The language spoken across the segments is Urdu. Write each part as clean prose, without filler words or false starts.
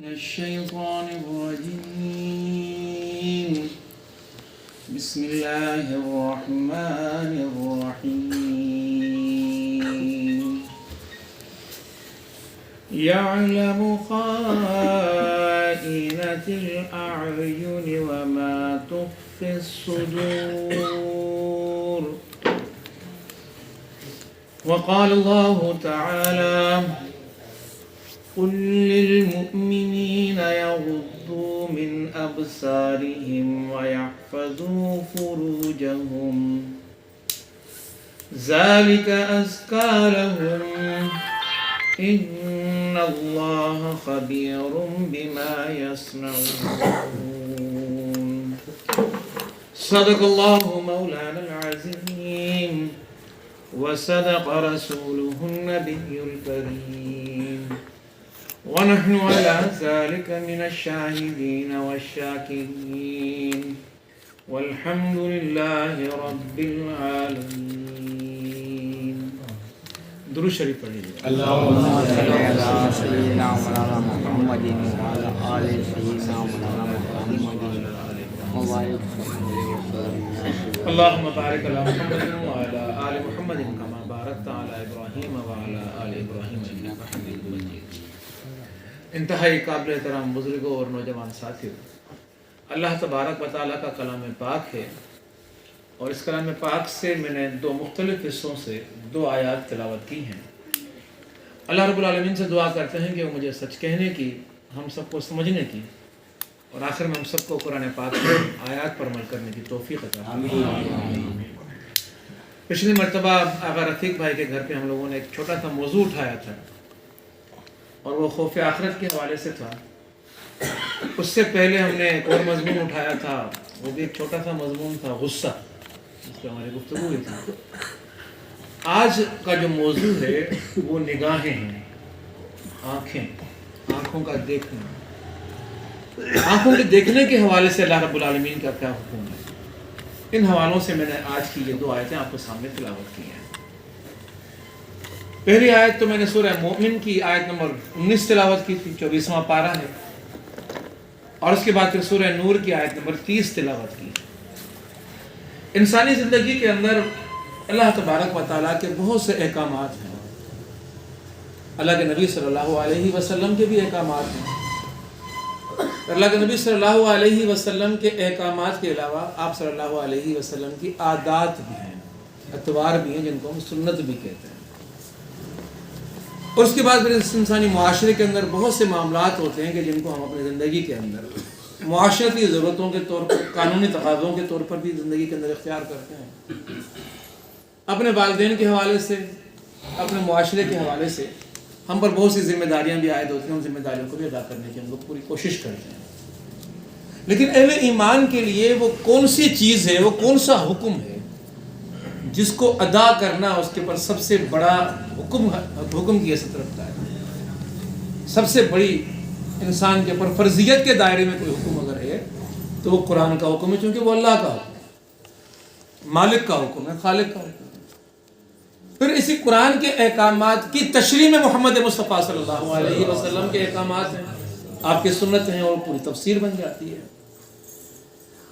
الشيطان الرجيم بسم الله الرحمن الرحيم يعلم خائنة الأعين وما تخفي الصدور وقال الله تعالى قل للمؤمنين يغضوا من أبصارهم ويحفظوا فروجهم ذلك أزكى لهم إن الله خبير بما يصنعون صدق الله مولانا العظيم وصدق رسوله النبي الكريم ونحن على ذلك من الشاهدين والشاكرين والحمد لله رب العالمين. درود شریف پڑھیے. اللهم صل على سيدنا مولانا محمد وعلى آل سيدنا مولانا محمد وبارك اللهم بارك على محمد وعلى آل محمد كما باركت على إبراهيم وعلى آل إبراهيم إنك حميد مجيد. انتہائی قابل احترام بزرگوں اور نوجوان ساتھیوں، اللہ تبارک و تعالیٰ کا کلام پاک ہے، اور اس کلام پاک سے میں نے دو مختلف حصوں سے دو آیات تلاوت کی ہیں. اللہ رب العالمین سے دعا کرتے ہیں کہ وہ مجھے سچ کہنے کی، ہم سب کو سمجھنے کی، اور آخر میں ہم سب کو قرآن پاک کے آیات پر عمل کرنے کی توفیق عطا فرمائے. پچھلی مرتبہ آقا رفیق بھائی کے گھر پہ ہم لوگوں نے ایک چھوٹا سا موضوع اٹھایا تھا، اور وہ خوف آخرت کے حوالے سے تھا. اس سے پہلے ہم نے ایک اور مضمون اٹھایا تھا، وہ بھی ایک چھوٹا سا مضمون تھا، غصہ، جس پہ ہماری گفتگو ہوئی تھی. آج کا جو موضوع ہے وہ نگاہیں ہیں، آنکھیں، آنکھوں کا دیکھنا. آنکھوں کے دیکھنے کے حوالے سے اللہ رب العالمین کا کیا حکم ہے، ان حوالوں سے میں نے آج کی یہ دو آیتیں آپ کو سامنے تلاوت کی ہیں. پہلی آیت تو میں نے سورہ مومن کی آیت نمبر 19 تلاوت کی تھی، 24واں پارہ ہے، اور اس کے بعد پھر سورہ نور کی آیت نمبر 30 تلاوت کی. انسانی زندگی کے اندر اللہ تبارک و تعالیٰ کے بہت سے احکامات ہیں، اللہ کے نبی صلی اللہ علیہ وسلم کے بھی احکامات ہیں. اللہ کے نبی صلی اللہ علیہ وسلم کے احکامات کے علاوہ آپ صلی اللہ علیہ وسلم کی عادات بھی ہیں، اطوار بھی ہیں، جن کو ہم سنت بھی کہتے ہیں. اور اس کے بعد پھر انسانی معاشرے کے اندر بہت سے معاملات ہوتے ہیں کہ جن کو ہم اپنی زندگی کے اندر معاشرتی ضرورتوں کے طور پر، قانونی تقاضوں کے طور پر بھی زندگی کے اندر اختیار کرتے ہیں. اپنے والدین کے حوالے سے، اپنے معاشرے کے حوالے سے ہم پر بہت سی ذمہ داریاں بھی عائد ہوتی ہیں، ان ذمہ داریوں کو بھی ادا کرنے کی ہم لوگ پوری کوشش کرتے ہیں. لیکن اہل ایمان کے لیے وہ کون سی چیز ہے، وہ کون سا حکم ہے جس کو ادا کرنا اس کے پر سب سے بڑا حکم کی حیثیت رکھتا ہے؟ سب سے بڑی انسان کے اوپر فرضیت کے دائرے میں کوئی حکم اگر ہے تو وہ قرآن کا حکم ہے، چونکہ وہ اللہ کا حکم ہے، مالک کا حکم ہے، خالق کا حکم ہے. پھر اسی قرآن کے احکامات کی تشریح میں محمد مصطفیٰ صلی اللہ علیہ وسلم کے احکامات ہیں، آپ کی سنت ہیں، اور پوری تفسیر بن جاتی ہے.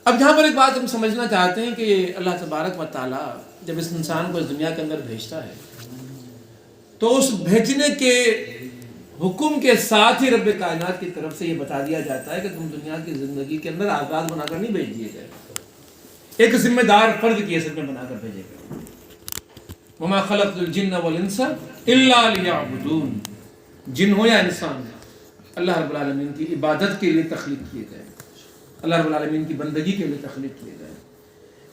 اب یہاں پر ایک بات ہم سمجھنا چاہتے ہیں کہ اللہ تبارک و تعالیٰ جب اس انسان کو اس دنیا کے اندر بھیجتا ہے تو اس بھیجنے کے حکم کے ساتھ ہی رب کائنات کی طرف سے یہ بتا دیا جاتا ہے کہ تم دنیا کی زندگی کے اندر آزاد بنا کر نہیں بھیج دیے گئے، ایک ذمہ دار فرد کی حیثیت میں بنا کر بھیجے گئے. وَمَا خَلَقْتُ الْجِنَّ وَالْإِنسَ إِلَّا لِيَعْبُدُونَ. جن ہو یا انسان، اللہ رب العالمین کی عبادت کے لیے تخلیق کیے گئے، اللہ رب العالمین کی بندگی کے لیے تخلیق کیے گئے.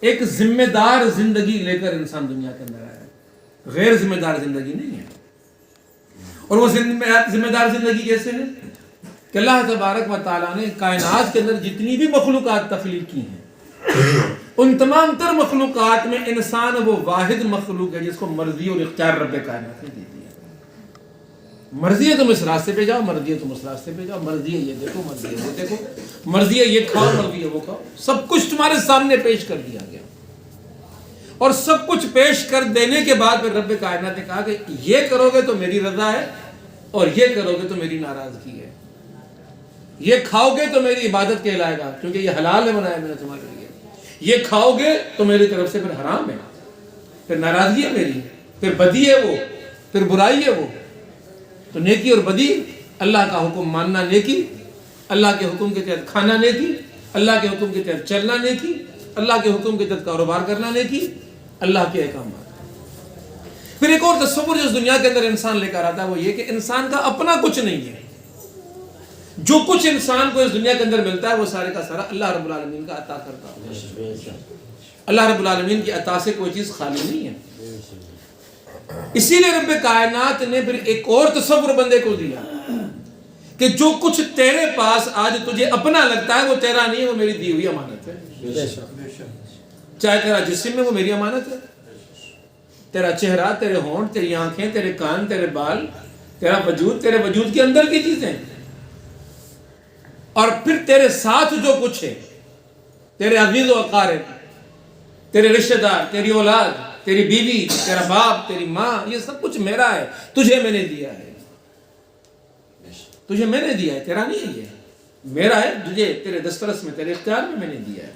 ایک ذمہ دار زندگی لے کر انسان دنیا کے اندر آیا ہے، غیر ذمہ دار زندگی نہیں ہے. اور وہ ذمہ دار زندگی کیسے ہے کہ اللہ تبارک و تعالیٰ نے کائنات کے اندر جتنی بھی مخلوقات تخلیق کی ہیں، ان تمام تر مخلوقات میں انسان وہ واحد مخلوق ہے جس کو مرضی اور اختیار رب کائنات نے دی ہے. مرضی ہے تم اس راستے پہ جاؤ، مرضی ہے تم اس راستے پہ جاؤ، مرضی ہے یہ دیکھو، مرضی ہے یہ دیکھو، مرضی ہے یہ کھاؤ، مرضی ہے وہ کھاؤ. سب کچھ تمہارے سامنے پیش کر دیا گیا، اور سب کچھ پیش کر دینے کے بعد پھر رب کائنات نے کہا کہ یہ کرو گے تو میری رضا ہے، اور یہ کرو گے تو میری ناراضگی ہے. یہ کھاؤ گے تو میری عبادت کہلائے گا، کیونکہ یہ حلال ہے بنایا میں نے تمہارے لیے، یہ کھاؤ گے تو میری طرف سے پھر حرام ہے، پھر ناراضگی ہے میری، پھر بدی ہے وہ، پھر برائی ہے وہ۔ تو نیکی اور بدی، اللہ کا حکم ماننا نیکی، اللہ کے حکم کے تحت کھانا نیکی، اللہ کے حکم کے تحت چلنا نیکی، اللہ کے حکم کے تحت کاروبار کرنا نیکی، اللہ کے احکامات۔ پھر ایک اور تصور جو اس دنیا کے اندر انسان لے کر آتا ہے وہ یہ کہ انسان کا اپنا کچھ نہیں ہے، جو کچھ انسان کو اس دنیا کے اندر ملتا ہے وہ سارے کا سارا اللہ رب العالمین کا عطا کرتا ہے۔ اللہ رب العالمین کی عطا سے کوئی چیز خالی نہیں ہے۔ اسی لیے رب کائنات نے پھر ایک اور تصور بندے کو دیا کہ جو کچھ تیرے پاس آج تجھے اپنا لگتا ہے وہ تیرا نہیں ہے، وہ میری دی ہوئی امانت ہے۔ چاہے تیرا جسم ہے وہ میری امانت ہے، تیرا چہرہ، تیرے ہونٹ، تیری آنکھیں، تیرے کان، تیرے بال، تیرا وجود، تیرے وجود کے اندر کی چیزیں، اور پھر تیرے ساتھ جو کچھ ہے، تیرے عزیز و اقارب، تیرے رشتہ دار، تیری اولاد، تیری بیوی، تیرا باپ، تیری ماں، یہ سب کچھ میرا ہے، تجھے میں نے دیا ہے، تجھے میں نے دیا ہے، تیرا نہیں ہے، یہ میرا ہے، تجھے تیرے دسترس میں، تیرے اختیار میں نے دیا ہے،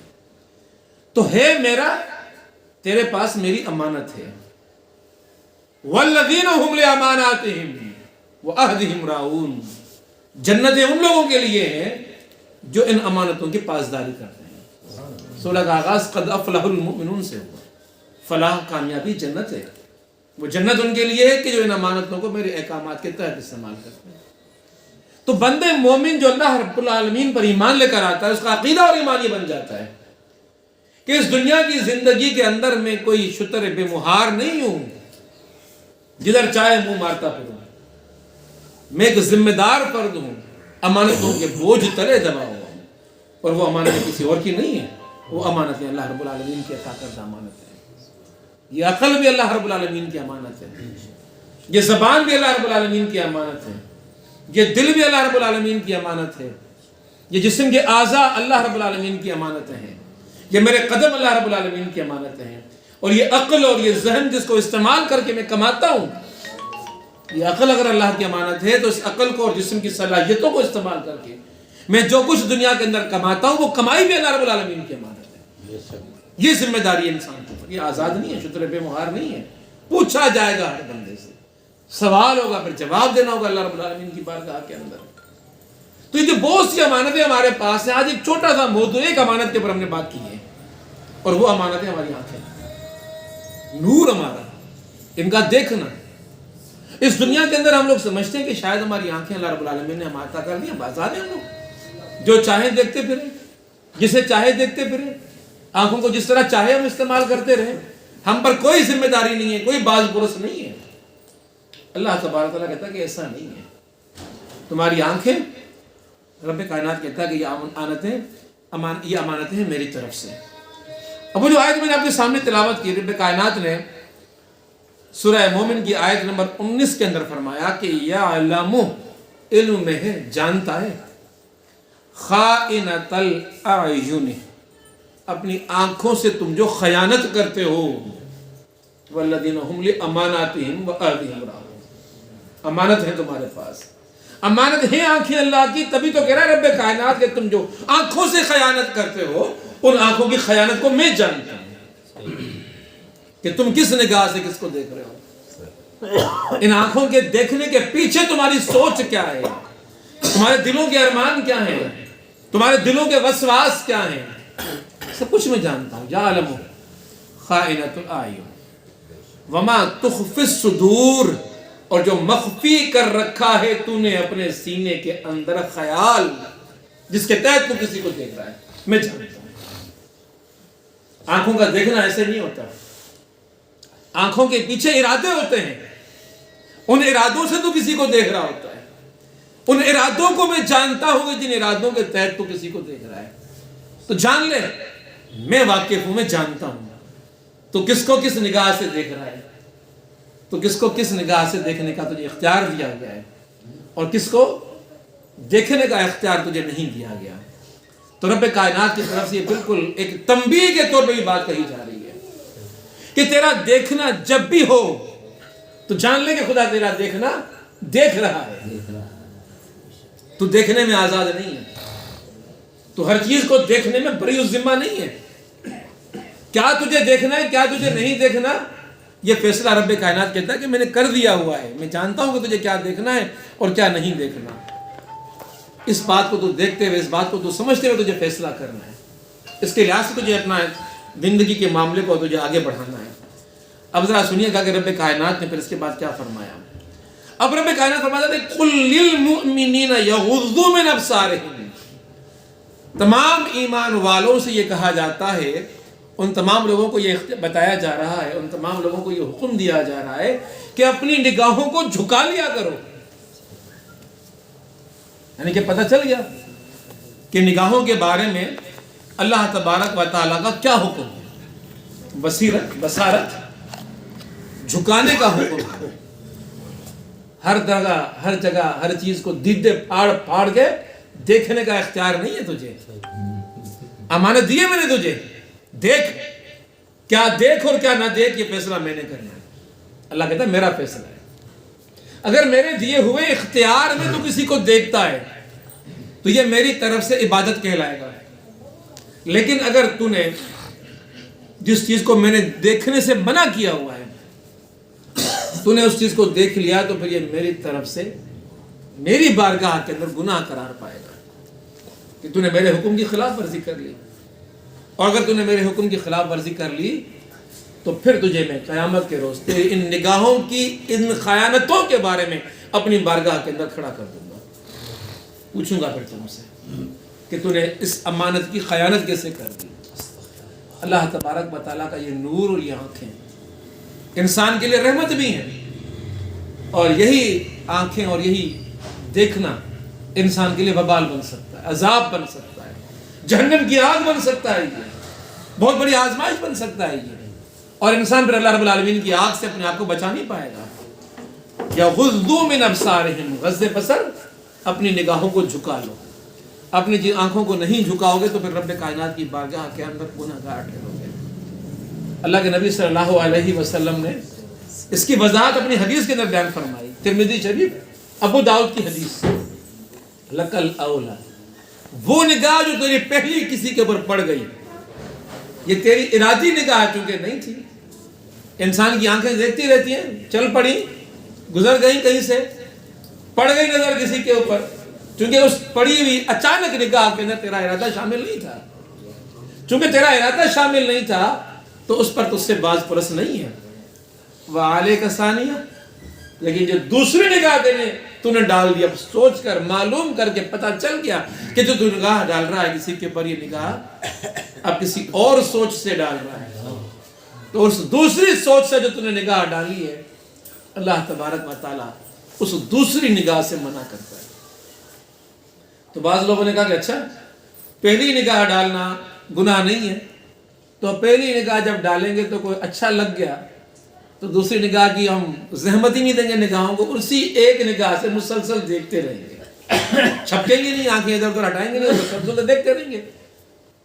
تو ہے میرا، تیرے پاس میری امانت ہے۔ وَالَّذِينَ هُمْ لِأَمَانَاتِهِمْ وَعَهْدِهِمْ رَاعُونَ، جنتیں ان لوگوں کے لیے ہیں جو ان امانتوں کی پاسداری کرتے ہیں۔ سورہ کا آغاز قد افلح المؤمنون سے ہوا، فلاح کامیابی جنت ہے، وہ جنت ان کے لیے ہے کہ جو ان امانتوں کو میرے احکامات کے تحت استعمال کرتے ہیں۔ تو بندے مومن جو اللہ رب العالمین پر ایمان لے کر آتا ہے، اس کا عقیدہ اور ایمان یہ بن جاتا ہے کہ اس دنیا کی زندگی کے اندر میں کوئی شتر بے مہار نہیں ہوں جدھر چاہے منہ مارتا پھروں، میں ایک ذمہ دار فرد ہوں، امانتوں کے بوجھ تلے دبا ہوا ہوں، اور وہ امانتیں کسی اور کی نہیں ہے، وہ امانتیں اللہ رب العالمین کی عطا کردہ امانت ہے۔ یہ عقل بھی اللہ رب العالمین کی امانت ہے، یہ زبان بھی اللہ رب العالمین کی امانت ہے، یہ دل بھی اللہ رب العالمین کی امانت ہے، یہ جسم کے اعضاء اللہ رب العالمین کی امانتیں ہیں، یہ میرے قدم اللہ رب العالمین کی امانتیں ہیں، اور یہ عقل اور یہ ذہن جس کو استعمال کر کے میں کماتا ہوں، یہ عقل اگر اللہ کی امانت ہے تو اس عقل کو اور جسم کی صلاحیتوں کو استعمال کر کے میں جو کچھ دنیا کے اندر کماتا ہوں وہ کمائی بھی اللہ رب العالمین کی امانت ہے۔ یہ ذمہ داری انسان کو، یہ آزاد نہیں ہے، شتر بے مہار نہیں ہے، پوچھا جائے گا ہر بندے سے، سوال ہوگا، پھر جواب دینا ہوگا اللہ رب العالمین کی بارگاہ کے اندر۔ تو یہ جو بہت سی امانتیں ہمارے پاس ہیں، آج ایک چھوٹا سا موضوع ایک امانت کے اوپر ہم نے بات کی ہے، اور وہ امانتیں ہماری آنکھیں، نور ہمارا، ان کا دیکھنا۔ اس دنیا کے اندر ہم لوگ سمجھتے ہیں کہ شاید ہماری آنکھیں اللہ رب العالمین نے ہم عطا کر دی ہیں، بازار ہیں ہم لوگ، جو چاہیں دیکھتے پھریں، جسے چاہے دیکھتے پھریں، آنکھوں کو جس طرح چاہے ہم استعمال کرتے رہیں، ہم پر کوئی ذمہ داری نہیں ہے، کوئی باز پرس نہیں ہے۔ اللہ تبارک تعالیٰ کہتا ہے کہ ایسا نہیں ہے، تمہاری آنکھیں، رب کائنات کہتا ہے کہ یہ امانتیں ہیں میری طرف سے۔ اب وہ جو آیت میں نے آپ کے سامنے تلاوت کی، رب کائنات نے سورہ مومن کی آیت نمبر 19 کے اندر فرمایا کہ یعلم، علم میں ہے، جانتا ہے، خائنۃ الاعین، اپنی آنکھوں سے تم جو خیانت کرتے ہو، والذین هم لاماناتہم وعہدہم راعون، امانت ہے تمہارے پاس، امانت ہے آنکھیں اللہ کی، تبھی تو کہہ رہا ہے رب کائنات کہ تم جو آنکھوں سے خیانت کرتے ہو، ان آنکھوں کی خیانت کو میں جانتا ہوں کہ تم کس نگاہ سے کس کو دیکھ رہے ہو، ان آنکھوں کے دیکھنے کے پیچھے تمہاری سوچ کیا ہے، تمہارے دلوں کے ارمان کیا ہیں، تمہارے دلوں کے وسواس کیا ہیں، سب کچھ میں جانتا ہوں۔ یعلم خائنۃ الاعین وما تخفی الصدور، اور جو مخفی کر رکھا ہے تو نے اپنے سینے کے اندر خیال، جس کے تحت تو کسی کو دیکھ رہا ہے، میں جانتا ہوں۔ آنکھوں کا دیکھنا ایسے نہیں ہوتا، آنکھوں کے پیچھے ارادے ہوتے ہیں، ان ارادوں سے تو کسی کو دیکھ رہا ہوتا ہے، ان ارادوں کو میں جانتا ہوں کہ جن ارادوں کے تحت تو کسی کو دیکھ رہا ہے، تو جان لے میں واقف ہوں، میں جانتا ہوں تو کس کو کس نگاہ سے دیکھ رہا ہے، تو کس کو کس نگاہ سے دیکھنے کا تجھے اختیار دیا گیا ہے، اور کس کو دیکھنے کا اختیار تجھے نہیں دیا گیا۔ تو رب کائنات کی طرف سے یہ بالکل ایک تنبیہ کے طور پہ بھی بات کہی جا رہی ہے کہ تیرا دیکھنا جب بھی ہو تو جان لے کہ خدا تیرا دیکھنا دیکھ رہا ہے، تو دیکھنے میں آزاد نہیں ہے، تو ہر چیز کو دیکھنے میں بری الذمہ نہیں ہے۔ کیا تجھے دیکھنا ہے کیا تجھے نہیں دیکھنا، یہ فیصلہ رب کائنات کہتا ہے کہ میں نے کر دیا ہوا ہے، میں جانتا ہوں کہ تجھے کیا دیکھنا ہے اور کیا نہیں دیکھنا۔ اس بات کو تو دیکھتے ہوئے، اس بات کو تو سمجھتے ہوئے تجھے فیصلہ کرنا ہے، اس کے لحاظ سے تجھے اپنا زندگی کے معاملے کو تجھے آگے بڑھانا ہے۔ اب ذرا سنیے گا کہ رب کائنات نے پھر اس کے بعد کیا فرمایا۔ اب رب کائنات فرماتا ہے قُلْ لِلْمُؤْمِنِينَ يَغُضُّوا مِنْ أَبْصَارِهِمْ، تمام ایمان والوں سے یہ کہا جاتا ہے، ان تمام لوگوں کو یہ بتایا جا رہا ہے، ان تمام لوگوں کو یہ حکم دیا جا رہا ہے کہ اپنی نگاہوں کو جھکا لیا کرو۔ یعنی کہ پتہ چل گیا کہ نگاہوں کے بارے میں اللہ تبارک و تعالیٰ کا کیا حکم ہے۔ بصیرت، بصارت، جھکانے کا حکم ہے۔ ہر جگہ ہر چیز کو دیدے پھاڑ کے دیکھنے کا اختیار نہیں ہے تجھے۔ امانت دی ہے میں نے تجھے، دیکھ، کیا دیکھ اور کیا نہ دیکھ یہ فیصلہ میں نے کرنا ہے۔ اللہ کہتا ہے میرا فیصلہ ہے۔ اگر میرے دیے ہوئے اختیار میں تو کسی کو دیکھتا ہے تو یہ میری طرف سے عبادت کہلائے گا، لیکن اگر تو نے جس چیز کو میں نے دیکھنے سے منع کیا ہوا ہے تو نے اس چیز کو دیکھ لیا تو پھر یہ میری طرف سے میری بارگاہ کے اندر گناہ قرار پائے گا کہ تو نے میرے حکم کی خلاف ورزی کر لی۔ اور اگر تو نے میرے حکم کی خلاف ورزی کر لی تو پھر تجھے میں قیامت کے روز تیری ان نگاہوں کی ان خیانتوں کے بارے میں اپنی بارگاہ کے اندر کھڑا کر دوں گا، پوچھوں گا پھر تم سے کہ تو نے اس امانت کی خیانت کیسے کر دی۔ اللہ تبارک و تعالیٰ کا یہ نور اور یہ آنکھیں انسان کے لیے رحمت بھی ہیں، اور یہی آنکھیں اور یہی دیکھنا انسان کے لیے وبال بن سکتا ہے، عذاب بن سکتا ہے، جہنم کی آگ بن سکتا ہے، یہ بہت بڑی آزمائش بن سکتا ہے یہ، اور انسان پھر اللہ رب العالمین کی آگ سے اپنے آپ کو بچا نہیں پائے گا۔ یا غضوا من ابصارہم، غض بصر، اپنی نگاہوں کو جھکا لو۔ اپنی آنکھوں کو نہیں جھکاؤ گے تو پھر رب کائنات کی بارگاہ کے اندر گنہگار ٹھہرو گے۔ اللہ کے نبی صلی اللہ علیہ وسلم نے اس کی وضاحت اپنی حدیث کے اندر بیان فرمائی، ترمذی شریف، ابو داؤد کی حدیث، لکل اولا، وہ نگاہ جو تیری پہلی کسی کے اوپر پڑ گئی، یہ تیری ارادی نگاہ چونکہ نہیں تھی۔ انسان کی آنکھیں دیکھتی رہتی ہیں، چل پڑی، گزر گئی کہیں سے، پڑ گئی نظر کسی کے اوپر، چونکہ اس پڑی ہوئی اچانک نگاہ کے اندر تیرا ارادہ شامل نہیں تھا۔ چونکہ تیرا ارادہ شامل نہیں تھا تو اس پر تجھ سے باز پرس نہیں ہے۔ وَعَلَيْكَ ثَانِيَةٌ، لیکن جو دوسری نگاہ تو نے ڈال دیا، سوچ کر معلوم کر کے پتہ چل گیا کہ جو تو نگاہ ڈال رہا ہے کسی کے پر، یہ نگاہ اب کسی اور سوچ سے ڈال رہا ہے، تو اس دوسری سوچ سے جو تو نے نگاہ ڈالی ہے، اللہ تبارک و تعالیٰ اس دوسری نگاہ سے منع کرتا ہے۔ تو بعض لوگوں نے کہا کہ اچھا پہلی نگاہ ڈالنا گناہ نہیں ہے، تو پہلی نگاہ جب ڈالیں گے تو کوئی اچھا لگ گیا تو دوسری نگاہ کی ہم زحمت ہی نہیں دیں گے، نگاہوں کو اسی ایک نگاہ سے مسلسل دیکھتے رہیں گے، چھپکیں گے نہیں، آنکھیں ادھر ادھر ہٹائیں گے نہیں، مسلسل دیکھتے رہیں گے،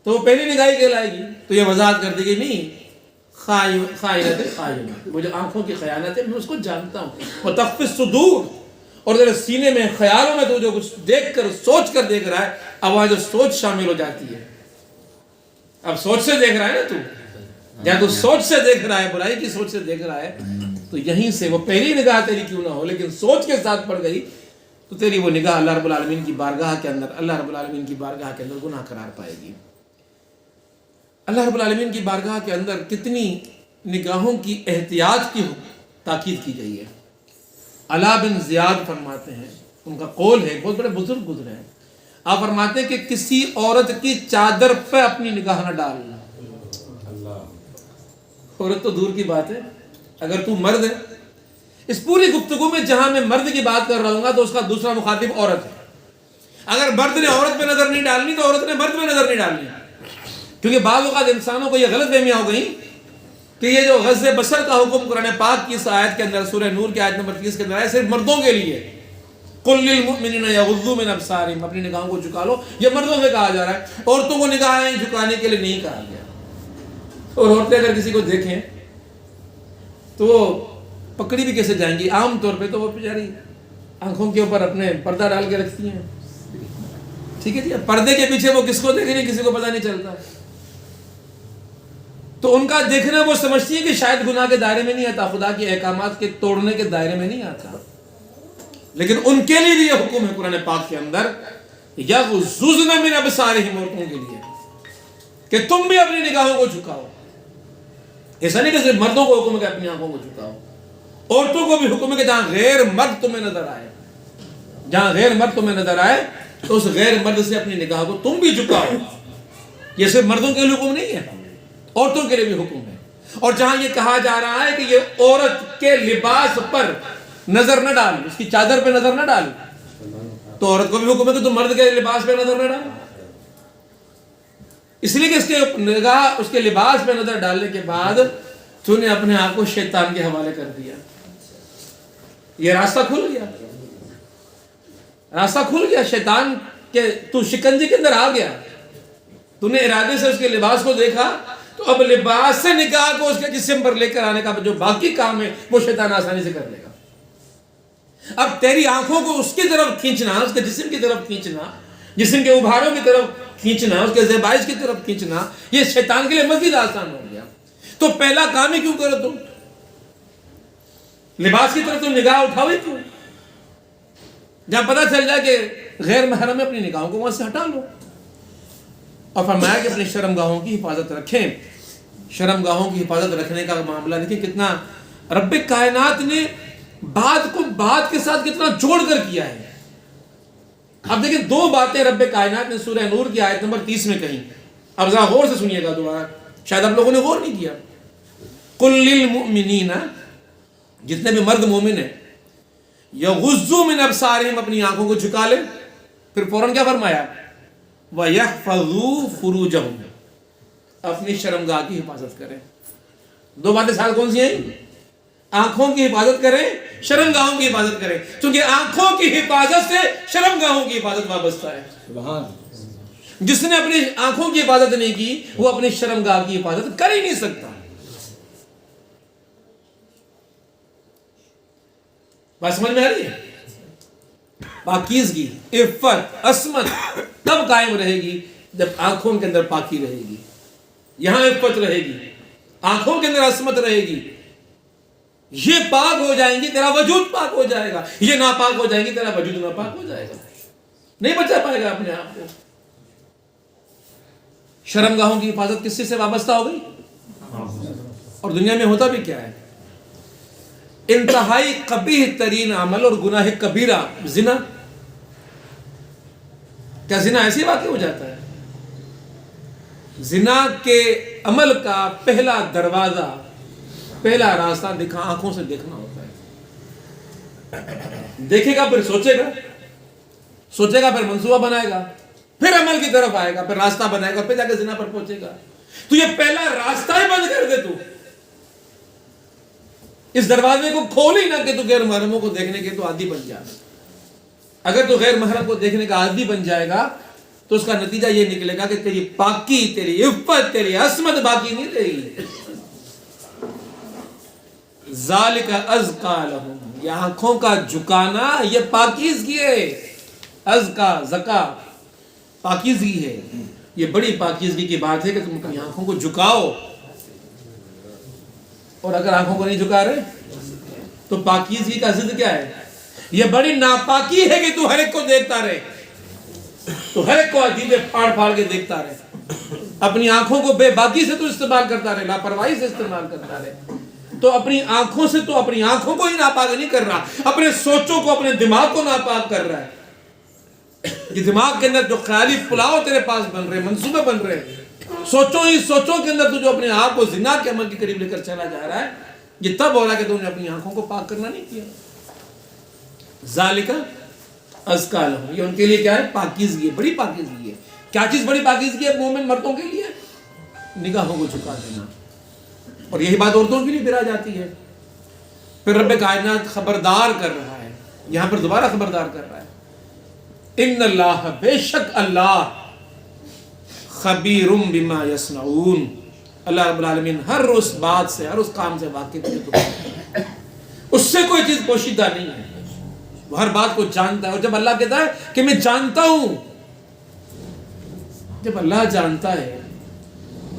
تو وہ پہلی نگاہ ہی کہلائے گی۔ تو یہ وضاحت کر دی گئی نہیں، خائنۃ، وہ جو آنکھوں کی خیانت ہے میں اس کو جانتا ہوں، وتخفی الصدور، اور ذرا سینے میں خیالوں میں تو جو کچھ دیکھ کر سوچ کر دیکھ رہا ہے، اب وہاں جو سوچ شامل ہو جاتی ہے، اب سوچ سے دیکھ رہا ہے نا تو، یا تو سوچ سے دیکھ رہا ہے، برائی کی سوچ سے دیکھ رہا ہے، تو یہیں سے وہ پہلی نگاہ تیری کیوں نہ ہو لیکن سوچ کے ساتھ پڑ گئی تو تیری وہ نگاہ اللہ رب العالمین کی بارگاہ کے اندر، اللہ رب العالمین کی بارگاہ کے اندر گناہ قرار پائے گی۔ اللہ رب العالمین کی بارگاہ کے اندر کتنی نگاہوں کی احتیاط کی تاکید کی گئی ہے۔ علا بن زیاد فرماتے ہیں، ان کا قول ہے، بہت بڑے بزرگ گزرے ہیں، آپ فرماتے ہیں کہ کسی عورت کی چادر پہ اپنی نگاہ نہ ڈالنا۔ عورت تو دور کی بات ہے، اگر تو مرد ہے، اس پوری گفتگو میں جہاں میں مرد کی بات کر رہا ہوں گا تو اس کا دوسرا مخاطب عورت ہے۔ اگر مرد نے عورت پہ نظر نہیں ڈالنی تو عورت نے مرد پہ نظر نہیں ڈالنی، کیونکہ بعض اوقات انسانوں کو یہ غلط فہمیاں ہو گئی کہ یہ جو غض بصر کا حکم قرآن پاک کی اس آیت کے اندر، سورہ نور کی آیت نمبر 30 کے اندر ہے، صرف مردوں کے لیے، قُلْ لِلْمُؤْمِنِينَ يَغُضُّوا مِنْ أَبْصَارِهِمْ، اپنی نگاہوں کو جھکا لو، یہ مردوں سے کہا جا رہا ہے، عورتوں کو نگاہیں جھکانے کے لیے نہیں کہا گیا۔ اور عورتیں اگر کسی کو دیکھیں تو وہ پکڑی بھی کیسے جائیں گی؟ عام طور پہ تو وہ بیچاری آنکھوں کے اوپر اپنے پردہ ڈال کے رکھتی ہیں، ٹھیک ہے جی. پردے کے پیچھے وہ کس کو دیکھ رہی ہے کسی کو پتہ نہیں چلتا. تو ان کا دیکھنا وہ سمجھتی ہے کہ شاید گناہ کے دائرے میں نہیں آتا, خدا کے احکامات کے توڑنے کے دائرے میں نہیں آتا. لیکن ان کے لیے بھی یہ حکم ہے قرآن پاک کے اندر, یغضضن من ابصارہم, عورتوں کے لیے کہ تم بھی اپنی نگاہوں کو جھکاؤ. ایسا نہیں کہ صرف مردوں کو حکم ہے کہ اپنی آنکھوں کو جھکاؤ, عورتوں کو بھی حکم ہے کہ جہاں غیر مرد تمہیں نظر آئے, جہاں غیر مرد تمہیں نظر آئے تو اس غیر مرد سے اپنی نگاہ کو تم بھی جھکاؤ. یہ صرف مردوں کے لیے حکم نہیں ہے, عورتوں کے لیے بھی حکم ہے. اور جہاں یہ کہا جا رہا ہے کہ یہ عورت کے لباس پر نظر نہ ڈال, اس کی چادر پہ نظر نہ ڈال, تو عورت کو بھی حکم ہے کہ تم مرد کے لباس پہ نظر نہ ڈال. اس لیے کہ اس کے نگاہ اس کے لباس پہ نظر ڈالنے کے بعد تو نے اپنے آپ کو شیطان کے حوالے کر دیا. یہ راستہ کھل گیا, راستہ کھل گیا شیطان کے. تو شکنجے کے اندر آ گیا, تو نے ارادے سے اس کے لباس کو دیکھا, تو اب لباس سے نگاہ کو اس کے جسم پر لے کر آنے کا جو باقی کام ہے وہ شیطان آسانی سے کر لے گا. اب تیری آنکھوں کو اس کی طرف کھینچنا, اس کے جسم کی طرف کھینچنا, جسم کے ابھاروں کی طرف کھینچنا, اس کے زیبائش کی طرف کھینچنا, یہ شیطان کے لیے مزید آسان ہو گیا. تو پہلا کام ہی کیوں کرو تم, لباس کی طرف تم نگاہ اٹھاؤ ہی کیوں؟ جہاں پتہ چل جائے کہ غیر محرم میں اپنی نگاہوں کو وہاں سے ہٹا لو. اور فرمایا کہ اپنی شرمگاہوں کی حفاظت رکھیں. شرمگاہوں کی حفاظت رکھنے کا معاملہ دیکھیں کتنا رب کائنات نے بات کو بات کے ساتھ کتنا جوڑ کر کیا ہے. اب دیکھیں دو باتیں رب کائنات نے سورہ نور کی آیت نمبر 30 میں کہیں. اب ذرا غور سے سنیے گا دوبارہ, شاید آپ لوگوں نے غور نہیں کیا. قل للمؤمنین, جتنے بھی مرد مومن ہیں, یغضوا من ابصارہم, اپنی آنکھوں کو جھکا لیں. پھر فوراً کیا فرمایا, وَيَحْفَظُوا فُرُوجَهُمْ, اپنی شرمگاہ کی حفاظت کریں. دو باتیں ساتھ کون سی ہیں؟ آنکھوں کی حفاظت کریں, شرمگاہوں کی حفاظت کریں. چونکہ آنکھوں کی حفاظت سے شرمگاہوں کی حفاظت وابستہ ہے. جس نے اپنی آنکھوں کی حفاظت نہیں کی وہ اپنی شرمگاہ کی حفاظت کر ہی نہیں سکتا. بات سمجھ میں آ رہی ہے؟ پاکیزگی, عفت, عصمت تب قائم رہے گی جب آنکھوں کے اندر پاکی رہے گی. یہاں عفت رہے گی, آنکھوں کے اندر عصمت رہے گی. یہ پاک ہو جائیں گی تیرا وجود پاک ہو جائے گا, یہ ناپاک ہو جائیں گی تیرا وجود ناپاک ہو جائے گا, نہیں بچا پائے گا اپنے آپ کو. شرمگاہوں کی حفاظت کس سے وابستہ ہو گئی؟ اور دنیا میں ہوتا بھی کیا ہے, انتہائی قبیح ترین عمل اور گناہ کبیرہ زنا. کیا زنا ایسے واقع ہو جاتا ہے؟ زنا کے عمل کا پہلا دروازہ, پہلا راستہ آنکھوں سے دیکھنا ہوتا ہے. دیکھے گا پھر سوچے گا, سوچے گا پھر منصوبہ بنائے گا, پھر عمل کی طرف آئے گا, پھر راستہ بنائے گا, پھر جا کے زنا پر پہنچے گا. تو یہ پہلا راستہ ہی بند کر دے, تو اس دروازے کو کھول ہی نہ کہ تو غیر محرموں کو دیکھنے کے تو عادی بن جائے. اگر تو غیر محرم کو دیکھنے کا عادی بن جائے گا تو اس کا نتیجہ یہ نکلے گا کہ تیری پاکی, تیری عفت, تیری عصمت باقی نہیں رہے گی. ذالک ازکا لہم, یہ آنکھوں کا جھکانا یہ پاکیزگی ہے. ازکا, زکا, پاکیزگی ہے. یہ بڑی پاکیزگی کی بات ہے کہ تم اپنی آنکھوں کو جھکاؤ. اور اگر آنکھوں کو نہیں جھکا رہے تو پاکیزگی کا ضد کیا ہے؟ یہ بڑی ناپاکی ہے کہ تو ہر ایک کو دیکھتا رہے, تو ہر ایک کو عجیبے پھاڑ پھاڑ کے دیکھتا رہے. اپنی آنکھوں کو بے باکی سے تو استعمال کرتا رہے, لاپرواہی سے استعمال کرتا رہے. تو اپنی آنکھوں سے تو اپنی آنکھوں کو ہی ناپاک نہیں کر رہا, اپنے سوچوں کو, اپنے دماغ کو ناپاک کر رہا ہے. یہ دماغ کے اندر جو خیالی پلاؤ تیرے پاس بن رہے, منصوبے بن رہے, سوچوں ہی سوچوں کے اندر تو جو اپنے آپ کو زنا کے عمل کے قریب لے کر چلا جا رہا ہے, یہ تب ہو رہا ہے کہ تم نے اپنی آنکھوں کو پاک کرنا نہیں کیا. ذالک ازکا لہم, یہ ان کے لیے کیا ہے؟ پاکیزگی ہے, بڑی پاکیزگی ہے. کیا چیز بڑی پاکیزگی ہے مومن مردوں کے لیے؟ نگاہوں کو جھکا دینا. اور یہی بات عورتوں کے لیے بھی آ جاتی ہے. پھر رب کائنات خبردار کر رہا ہے, یہاں پر دوبارہ خبردار کر رہا ہے, ان اللہ, بے شک اللہ, خبیر بما یصنعون, اللہ رب العالمین ہر اس بات سے, ہر اس کام سے واقف ہے. اس سے کوئی چیز پوشیدہ نہیں ہے, وہ ہر بات کو جانتا ہے. اور جب اللہ کہتا ہے کہ میں جانتا ہوں, جب اللہ جانتا ہے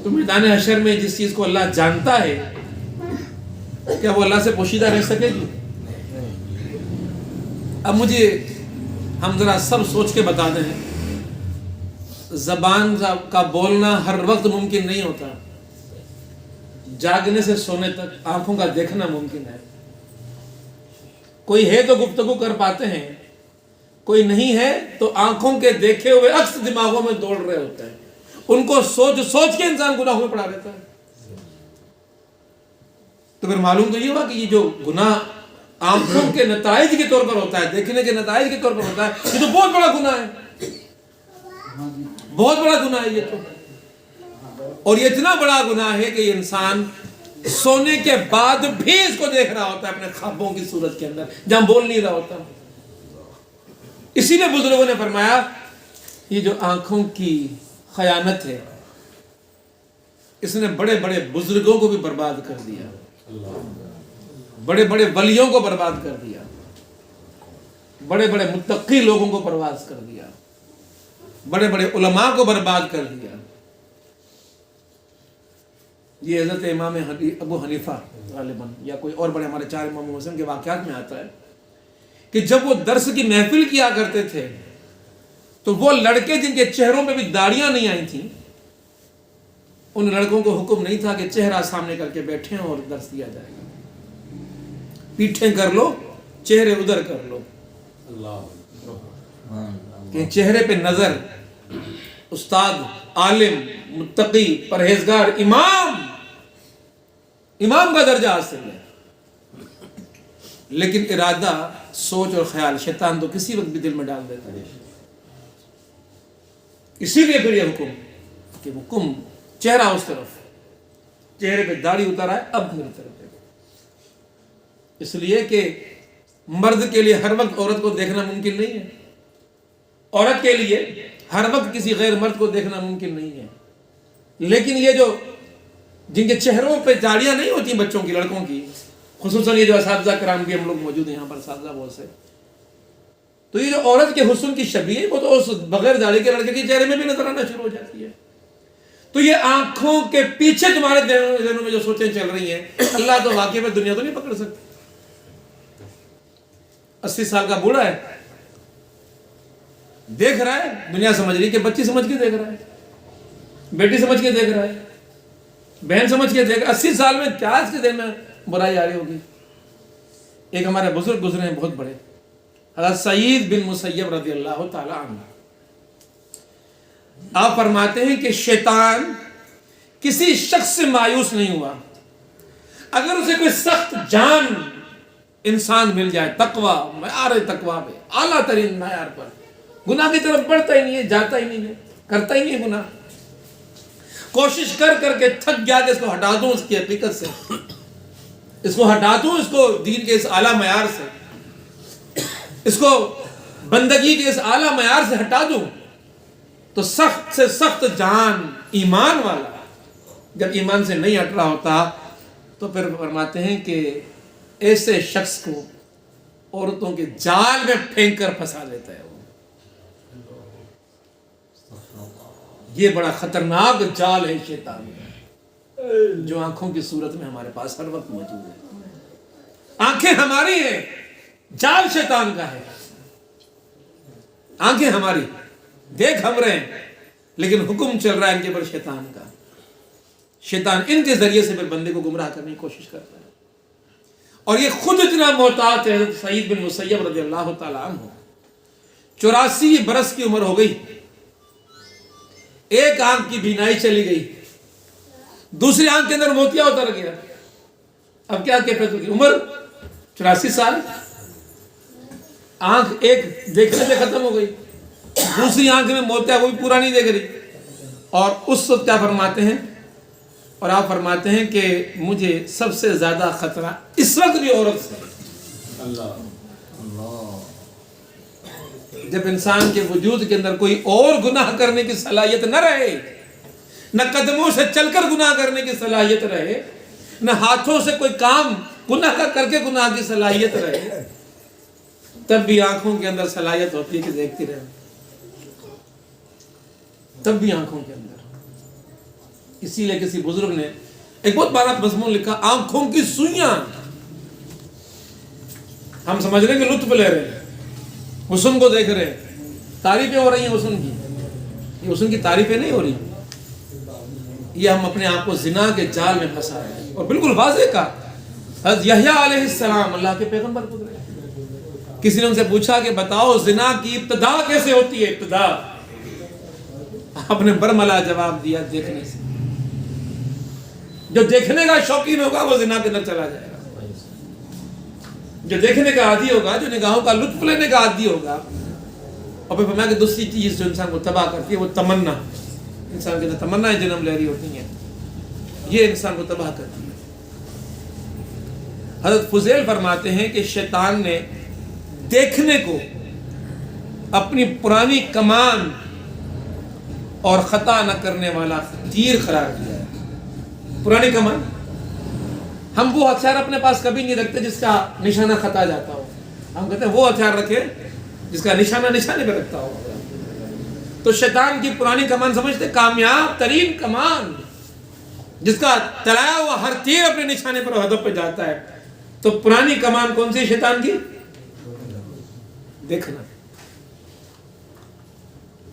تو میدان حشر میں جس چیز کو اللہ جانتا ہے کیا وہ اللہ سے پوشیدہ رہ سکے گی؟ اب مجھے ہم ذرا سب سوچ کے بتا دیں، زبان کا بولنا ہر وقت ممکن نہیں ہوتا، جاگنے سے سونے تک آنکھوں کا دیکھنا ممکن ہے، کوئی ہے تو گفتگو کر پاتے ہیں، کوئی نہیں ہے تو آنکھوں کے دیکھے ہوئے عکس دماغوں میں دوڑ رہے ہوتے ہیں، ان کو سوچ سوچ کے انسان گناہوں میں پڑا رہتا ہے۔ تو پھر معلوم تو یہ ہوا کہ یہ جو گناہ آنکھوں کے نتائج کے طور پر ہوتا ہے، دیکھنے کے نتائج کے طور پر ہوتا ہے، یہ تو بہت بڑا گناہ ہے، بہت بڑا گناہ ہے یہ تو۔ اور یہ اتنا بڑا گناہ ہے کہ یہ انسان سونے کے بعد بھی اس کو دیکھ رہا ہوتا ہے اپنے خوابوں کی صورت کے اندر جہاں بول نہیں رہا ہوتا۔ اسی لیے بزرگوں نے فرمایا یہ جو آنکھوں کی خیانت ہے اس نے بڑے بڑے بزرگوں کو بھی برباد کر دیا، بڑے بڑے ولیوں کو برباد کر دیا، بڑے بڑے متقی لوگوں کو برباد کر دیا، بڑے بڑے علماء کو برباد کر دیا۔ یہ حضرت امام ابو حنیفہ غالباً یا کوئی اور بڑے ہمارے 4 امام مسلم کے واقعات میں آتا ہے کہ جب وہ درس کی محفل کیا کرتے تھے تو وہ لڑکے جن کے چہروں پہ بھی داڑیاں نہیں آئی تھیں، ان لڑکوں کو حکم نہیں تھا کہ چہرہ سامنے کر کے بیٹھیں اور درس دیا جائے گا، پیٹھیں کر لو، چہرے ادھر کر لو، کہ چہرے پہ نظر استاد، عالم، متقی، پرہیزگار، امام کا درجہ حاصل ہے، لیکن ارادہ، سوچ اور خیال شیطان تو کسی وقت بھی دل میں ڈال دیتا ہے۔ اسی لیے پھر یہ حکم کہ حکم چہرہ اس طرف، چہرے پہ داڑھی اتارا ہے اب میری طرف دیکھو، اس لیے کہ مرد کے لیے ہر وقت عورت کو دیکھنا ممکن نہیں ہے، عورت کے لیے ہر وقت کسی غیر مرد کو دیکھنا ممکن نہیں ہے، لیکن یہ جو جن کے چہروں پہ داڑیاں نہیں ہوتی بچوں کی، لڑکوں کی، خصوصاً یہ جو اساتذہ کرام بھی ہم لوگ موجود ہیں یہاں پر، اساتذہ بہت سے، تو یہ جو عورت کے حسن کی شبیہ وہ تو اس بغیر داڑھی کے لڑکے کے چہرے میں بھی نظر آنا شروع ہو جاتی ہے۔ تو یہ آنکھوں کے پیچھے تمہارے ذہنوں میں جو سوچیں چل رہی ہیں، اللہ تو واقعی میں دنیا تو نہیں پکڑ سکتی۔ 80 سال کا بوڑھا ہے، دیکھ رہا ہے، دنیا سمجھ رہی کہ بچی سمجھ کے دیکھ رہا ہے، بیٹی سمجھ کے دیکھ رہا ہے، بہن سمجھ کے دیکھ رہا ہے، 80 سال میں کیا اس کے دل میں برائی آ رہی ہوگی۔ ایک ہمارے بزرگ گزرے ہیں بہت بڑے، حضرت سعید بن مسیب رضی اللہ تعالی عنہ، آپ فرماتے ہیں کہ شیطان کسی شخص سے مایوس نہیں ہوا اگر اسے کوئی سخت جان انسان مل جائے، تقوی، معیار تقوی پہ، اعلیٰ ترین معیار پر، گناہ کی طرف بڑھتا ہی نہیں ہے، جاتا ہی نہیں ہے، کرتا ہی نہیں ہے گناہ، کوشش کر کر کے تھک گیا کہ اس کو ہٹا دوں اس کی حقیقت سے، اس کو ہٹا دوں اس کو دین کے اس اعلیٰ معیار سے، اس کو بندگی کے اس اعلیٰ معیار سے ہٹا دوں، تو سخت سے سخت جان ایمان والا جب ایمان سے نہیں ہٹ رہا ہوتا تو پھر فرماتے ہیں کہ ایسے شخص کو عورتوں کے جال میں پھینک کر پھنسا دیتا ہے وہ۔ یہ بڑا خطرناک جال ہے شیطان جو آنکھوں کی صورت میں ہمارے پاس ہر وقت موجود ہے۔ آنکھیں ہماری ہیں، جال شیطان کا ہے۔ آنکھیں ہماری دیکھ ہم رہے ہیں لیکن حکم چل رہا ہے ان کے پر شیطان کا، شیطان ان کے ذریعے سے پھر بندے کو گمراہ کرنے کی کوشش کرتا ہے، اور یہ خود اتنا محتاط ہے۔ حضرت سعید بن مسیب رضی اللہ تعالیٰ عنہ 84 برس کی عمر ہو گئی، ایک آنکھ کی بینائی چلی گئی، دوسری آنکھ کے اندر موتیا اتر گیا، اب کیا کیفیت ہوگی؟ عمر 84 سال، آنکھ ایک دیکھنے سے ختم ہو گئی، دوسری آنکھ میں موتیا وہ بھی پورا نہیں دیکھ رہی، اور اس وقت کیا فرماتے ہیں؟ اور آپ فرماتے ہیں کہ مجھے سب سے زیادہ خطرہ اس وقت بھی عورت سے۔ جب انسان کے وجود کے اندر کوئی اور گناہ کرنے کی صلاحیت نہ رہے، نہ قدموں سے چل کر گناہ کرنے کی صلاحیت رہے، نہ ہاتھوں سے کوئی کام گناہ کا کر کے گناہ کی صلاحیت رہے، تب بھی آنکھوں کے اندر صلاحیت ہوتی ہے کہ دیکھتی رہے۔ تب بھی آنکھوں کے اندر۔ اسی لیے کسی بزرگ نے ایک بہت بڑا مضمون لکھا، آنکھوں کی سوئیاں۔ ہم سمجھ رہے ہیں کہ لطف لے رہے ہیں، حسن کو دیکھ رہے ہیں، تعریفیں ہو رہی ہیں حسن کی، یہ حسن کی تعریفیں نہیں ہو رہی، یہ ہم اپنے آپ کو زنا کے جال میں پھنسا رہے ہیں۔ اور بالکل واضح کہا، حضرت یحییٰ علیہ السلام اللہ کے پیغمبر گزرے، کسی نے ان سے پوچھا کہ بتاؤ زنا کی ابتدا کیسے ہوتی ہے؟ ابتدا آپ نے برملا جواب دیا، دیکھنے سے۔ جو دیکھنے کا شوقین ہوگا وہ زنا کے اندر چلا جائے گا، جو دیکھنے کا عادی ہوگا، جو نگاہوں کا لطف لینے کا عادی ہوگا۔ اور پھر فرمایا کہ دوسری چیز جو انسان کو تباہ کرتی ہے وہ تمنا، انسان کے اندر تمنا جنم لے رہی ہوتی ہیں، یہ انسان کو تباہ کرتی ہے۔ حضرت فضیل فرماتے ہیں کہ شیطان نے دیکھنے کو اپنی پرانی کمان اور خطا نہ کرنے والا تیر قرار دیا ہے۔ پرانی کمان، ہم وہ ہتھیار اپنے پاس کبھی نہیں رکھتے جس کا نشانہ خطا جاتا ہو، ہم کہتے ہیں وہ ہتھیار رکھے جس کا نشانہ نشانے پہ رکھتا ہو۔ تو شیطان کی پرانی کمان سمجھتے، کامیاب ترین کمان جس کا چلایا ہوا ہر تیر اپنے نشانے پر ہدف پہ جاتا ہے۔ تو پرانی کمان کون سی شیطان کی؟ دیکھنا۔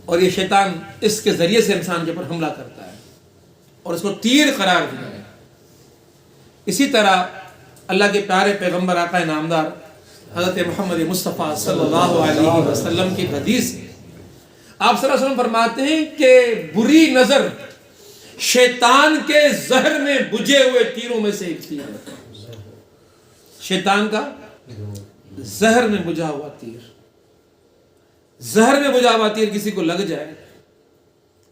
اور یہ شیطان اس کے ذریعے سے انسان کے اوپر حملہ کرتا ہے اور اس کو تیر قرار دیا ہے۔ اسی طرح اللہ کے پیارے پیغمبر آقا نامدار حضرت محمد مصطفیٰ صلی اللہ علیہ وسلم کی حدیث ہے، آپ صلی اللہ علیہ وسلم فرماتے ہیں کہ بری نظر شیطان کے زہر میں بجھے ہوئے تیروں میں سے ایک تیر ہے۔ شیطان کا زہر میں بجھا ہوا تیر، زہر میں بجھا ہوا تیر کسی کو لگ جائے،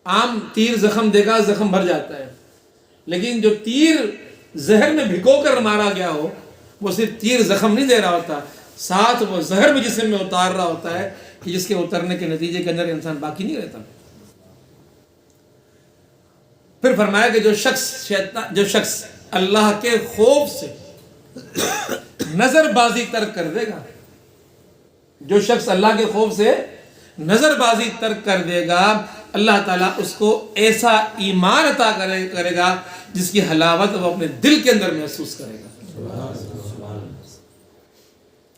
عام تیر زخم دے گا، زخم بھر جاتا ہے، لیکن جو تیر زہر میں بھگو کر مارا گیا ہو وہ صرف تیر زخم نہیں دے رہا ہوتا، ساتھ وہ زہر بھی جسم میں اتار رہا ہوتا ہے کہ جس کے اترنے کے نتیجے کے اندر انسان باقی نہیں رہتا۔ پھر فرمایا کہ جو شخص اللہ کے خوف سے نظر بازی ترک کر دے گا، جو شخص اللہ کے خوف سے نظر بازی ترک کر دے گا، اللہ تعالیٰ اس کو ایسا ایمان عطا کرے گا جس کی حلاوت وہ اپنے دل کے اندر محسوس کرے گا۔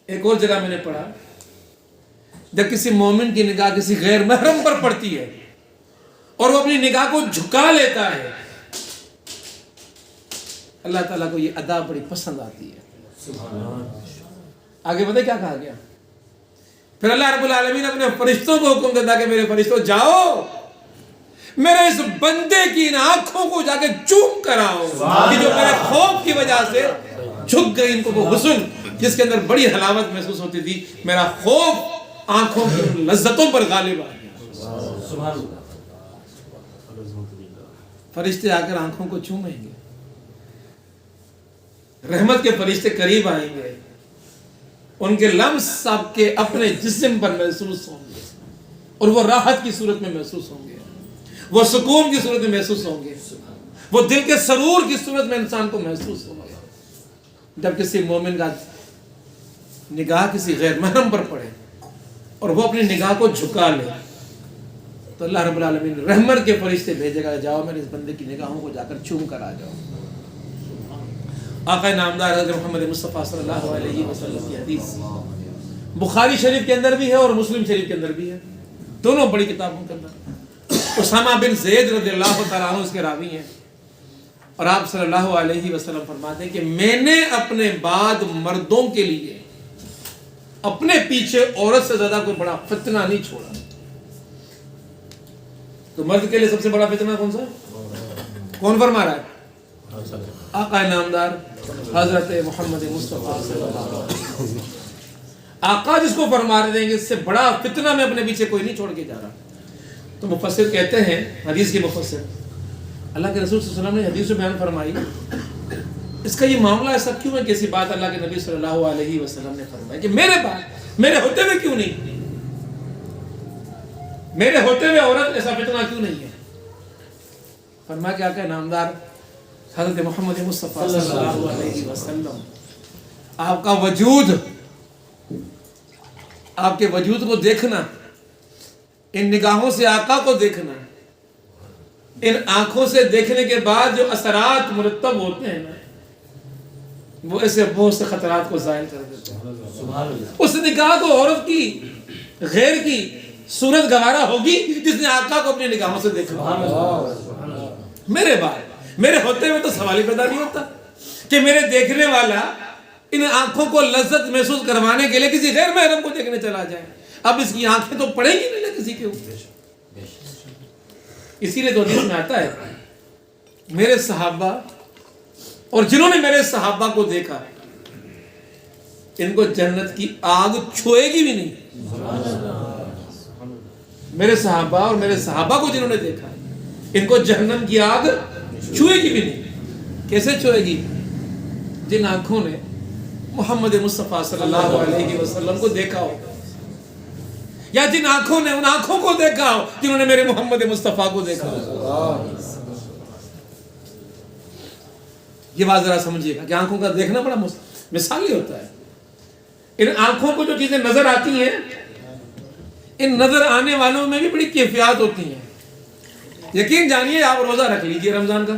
ایک اور جگہ میں نے پڑھا، جب کسی مومن کی نگاہ کسی غیر محرم پر پڑتی ہے اور وہ اپنی نگاہ کو جھکا لیتا ہے، اللہ تعالیٰ کو یہ ادا بڑی پسند آتی ہے۔ آگے پتہ کیا کہا گیا؟ پھر اللہ رب العالمین اپنے فرشتوں کو حکم دیتا کہ میرے فرشتوں جاؤ میرے اس بندے کی ان آنکھوں کو جا کے چوم کراؤ کہ جو میرے خوف کی وجہ سے جھک گئی، ان کو وہ حسن جس کے اندر بڑی حلاوت محسوس ہوتی تھی، میرا خوف آنکھوں کی لذتوں پر غالب آ گیا۔ فرشتے آ کر آنکھوں کو چومیں گے، رحمت کے فرشتے قریب آئیں گے، ان کے لمس آپ کے اپنے جسم پر محسوس ہوں گے اور وہ راحت کی صورت میں محسوس ہوں گے، وہ سکون کی صورت میں محسوس ہوں گے، وہ دل کے سرور کی صورت میں انسان کو محسوس ہوگا۔ جب کسی مومن کا نگاہ کسی غیر محرم پر پڑے اور وہ اپنی نگاہ کو جھکا لے تو اللہ رب العالمین رحمت کے فرشتے بھیجے گا، جاؤ میرے اس بندے کی نگاہوں کو جا کر چوم کر آ جاؤ۔ آقا نامدار حضرت محمد مصطفیٰ صلی اللہ علیہ وسلم کی حدیث بخاری شریف کے اندر بھی ہے اور مسلم شریف کے اندر بھی ہے، دونوں بڑی کتابوں کے اندر۔ اسامہ بن زید رضی اللہ تعالیٰ عنہ اس کے راوی ہیں، اور آپ صلی اللہ علیہ وسلم فرماتے ہیں کہ میں نے اپنے بعد مردوں کے لیے اپنے پیچھے عورت سے زیادہ کوئی بڑا فتنہ نہیں چھوڑا۔ تو مرد کے لیے سب سے بڑا فتنہ کون سا؟ کون فرما رہا ہے؟ آقا نامدار حضرت محمد مصطفیٰ صلی اللہ علیہ وسلم۔ آقا جس کو فرما رہے ہیں کہ اس سے بڑا فتنہ میں اپنے پیچھے کوئی نہیں چھوڑ کے جا رہا۔ تو مفسر کہتے ہیں، حدیث کے مفسر، اللہ کے رسول صلی اللہ علیہ وسلم نے حدیث میں بیان فرمائی، اس کا یہ معاملہ ایسا کیوں ہے کہ ایسی بات اللہ کے نبی صلی اللہ علیہ وسلم نے فرمائی کہ میرے پاس میرے ہوتے ہوئے کیوں نہیں، میرے ہوتے ہوئے عورت ایسا فتنہ کیوں نہیں ہے؟ فرمایا کہ آقا نامدار حضرت محمد مصطفیٰ صلی اللہ علیہ وسلم، آپ کا وجود، آپ کے وجود کو دیکھنا، ان نگاہوں سے آقا کو دیکھنا، ان آنکھوں سے دیکھنے کے بعد جو اثرات مرتب ہوتے ہیں نا، وہ ایسے بہت سے خطرات کو ظاہر کر دیتے ہیں۔ اس نکاح کو عورت کی غیر کی صورت گوارا ہوگی جس نے آقا کو اپنی نگاہوں سے دیکھا۔ میرے بھائی، میرے ہوتے ہوئے تو سوال ہی پیدا نہیں ہوتا کہ میرے دیکھنے والا ان آنکھوں کو لذت محسوس کروانے کے لیے کسی غیر محرم کو دیکھنے چلا جائے۔ اب اس کی آنکھیں تو پڑیں گی نہیں کسی کے اوپر۔ اسی لیے تو حدیث میں آتا ہے میرے صحابہ اور جنہوں نے میرے صحابہ کو دیکھا ان کو جنت کی آگ چھوئے گی بھی نہیں۔ میرے صحابہ اور میرے صحابہ کو جنہوں نے دیکھا ان کو جہنم کی آگ چھوئے گی بھی نہیں۔ کیسے چھوئے گی؟ جن آنکھوں نے محمد مصطفیٰ صلی اللہ علیہ وسلم کو دیکھا ہو، یا جن آنکھوں نے ان آنکھوں کو دیکھا ہو جنہوں نے میرے محمد مصطفیٰ کو دیکھا ہو۔ یہ بات ذرا سمجھیے گا کہ آنکھوں کا دیکھنا بڑا مثالی ہوتا ہے۔ ان آنکھوں کو جو چیزیں نظر آتی ہیں، ان نظر آنے والوں میں بھی بڑی کیفیات ہوتی ہیں۔ یقین جانیے، آپ روزہ رکھ لیجئے رمضان کا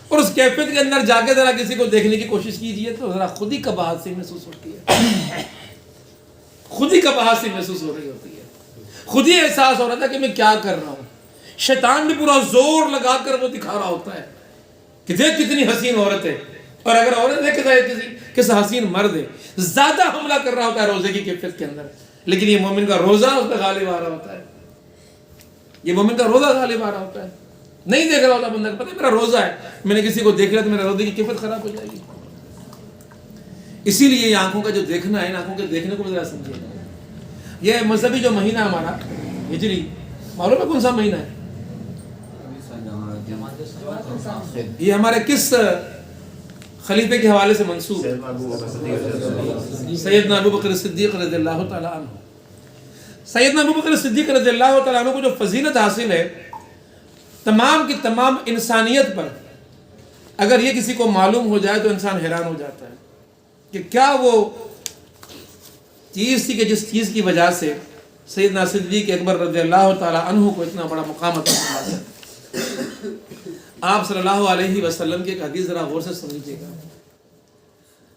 اور اس کیفیت کے اندر جا کے ذرا کسی کو دیکھنے کی کوشش کیجئے تو ذرا خود ہی قباحت سی محسوس ہوتی ہے، خود ہی قباحت سی محسوس ہو رہی ہوتی ہے، خود ہی احساس ہو رہا تھا کہ میں کیا کر رہا ہوں۔ شیطان بھی پورا زور لگا کر وہ دکھا رہا ہوتا ہے کہ دیکھ کتنی حسین عورت ہے، اور اگر عورت ہے کسی حسین مرد ہے، زیادہ حملہ کر رہا ہوتا ہے روزے کی کیفیت کے اندر۔ لیکن یہ مومن کا روزہ اس پہ غالب آ رہا ہوتا ہے، یہ مومن کا روزہ غالب آ رہا ہوتا ہے۔ نہیں دیکھ رہا ہوتا بندہ، پتہ ہے میرا روزہ ہے، میں نے کسی کو دیکھ لیا تو میرے روزے کی کیفیت خراب ہو جائے گی۔ اسی لیے یہ آنکھوں کا جو دیکھنا ہے، ان آنکھوں کے دیکھنے کو ذرا سمجھیے گا۔ یہ مذہبی جو مہینہ ہمارا ہجری، معلوم ہے کون سا مہینہ ہے؟ یہ ہمارے کس خلیفے کے حوالے سے منسوب؟ سیدنا ابو بکر صدیق رضی اللہ تعالیٰ عنہ۔ سیدنا ابو بکر صدیق رضی اللہ تعالیٰ عنہ کو جو فضیلت حاصل ہے تمام کی تمام انسانیت پر، اگر یہ کسی کو معلوم ہو جائے تو انسان حیران ہو جاتا ہے کہ کیا وہ چیز تھی کہ جس چیز کی وجہ سے سیدنا صدیق اکبر رضی اللہ تعالیٰ عنہ کو اتنا بڑا مقام عطا فرمایا۔ آپ صلی اللہ علیہ وسلم کی ایک حدیث ذرا غور سے سمجھیے گا۔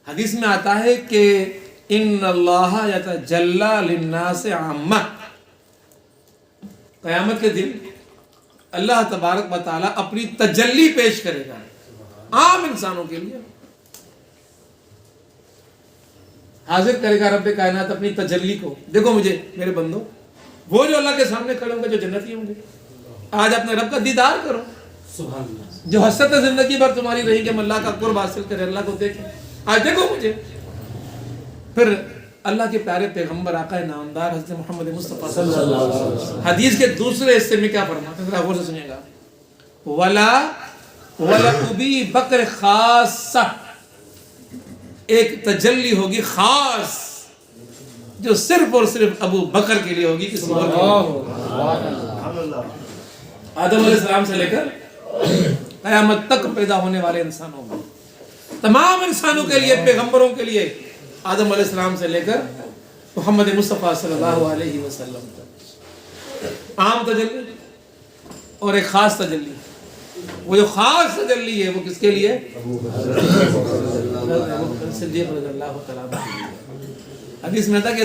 حدیث میں آتا ہے کہ ان اللہ یتجلی للناس عامہ، قیامت کے دن اللہ تبارک و تعالیٰ اپنی تجلی پیش کرے گا عام انسانوں کے لیے، حاضر کرے گا رب کائنات اپنی تجلی کو۔ دیکھو مجھے میرے بندو، وہ جو اللہ کے سامنے کھڑے ہوں گے، جو جنتی ہوں گے، آج اپنے رب کا دیدار کرو۔ جو حسرت زندگی بھر تمہاری رہی کہ ہم اللہ کا قرب حاصل کریں، اللہ کو دیکھیں، آج دیکھو مجھے۔ پھر اللہ کے پیارے پیغمبر آقا نامدار حضرت محمد مصطفیٰ صلی اللہ علیہ وسلم حدیث کے دوسرے حصے میں کیا فرماتے ہیں، ذرا غور سے سنیے گا۔ وَلَأَبِي بکر خاصہ، ایک تجلی ہوگی خاص جو صرف اور صرف ابو بکر کے لیے ہوگی، کسی اور کے لیے۔ آدم علیہ السلام سے لے کر قیامت تک پیدا ہونے والے انسانوں میں، تمام انسانوں کے لیے، پیغمبروں کے لیے، آدم علیہ السلام سے لے کر محمد مصطفیٰ صلی اللہ علیہ وسلم تک عام تجلی اور ایک خاص تجلی۔ وہ جو خاص تجلی ہے وہ کس کے لیے؟ صدیق رضی اللہ تعالیٰ عنہ۔ حدیث میں آتا کہ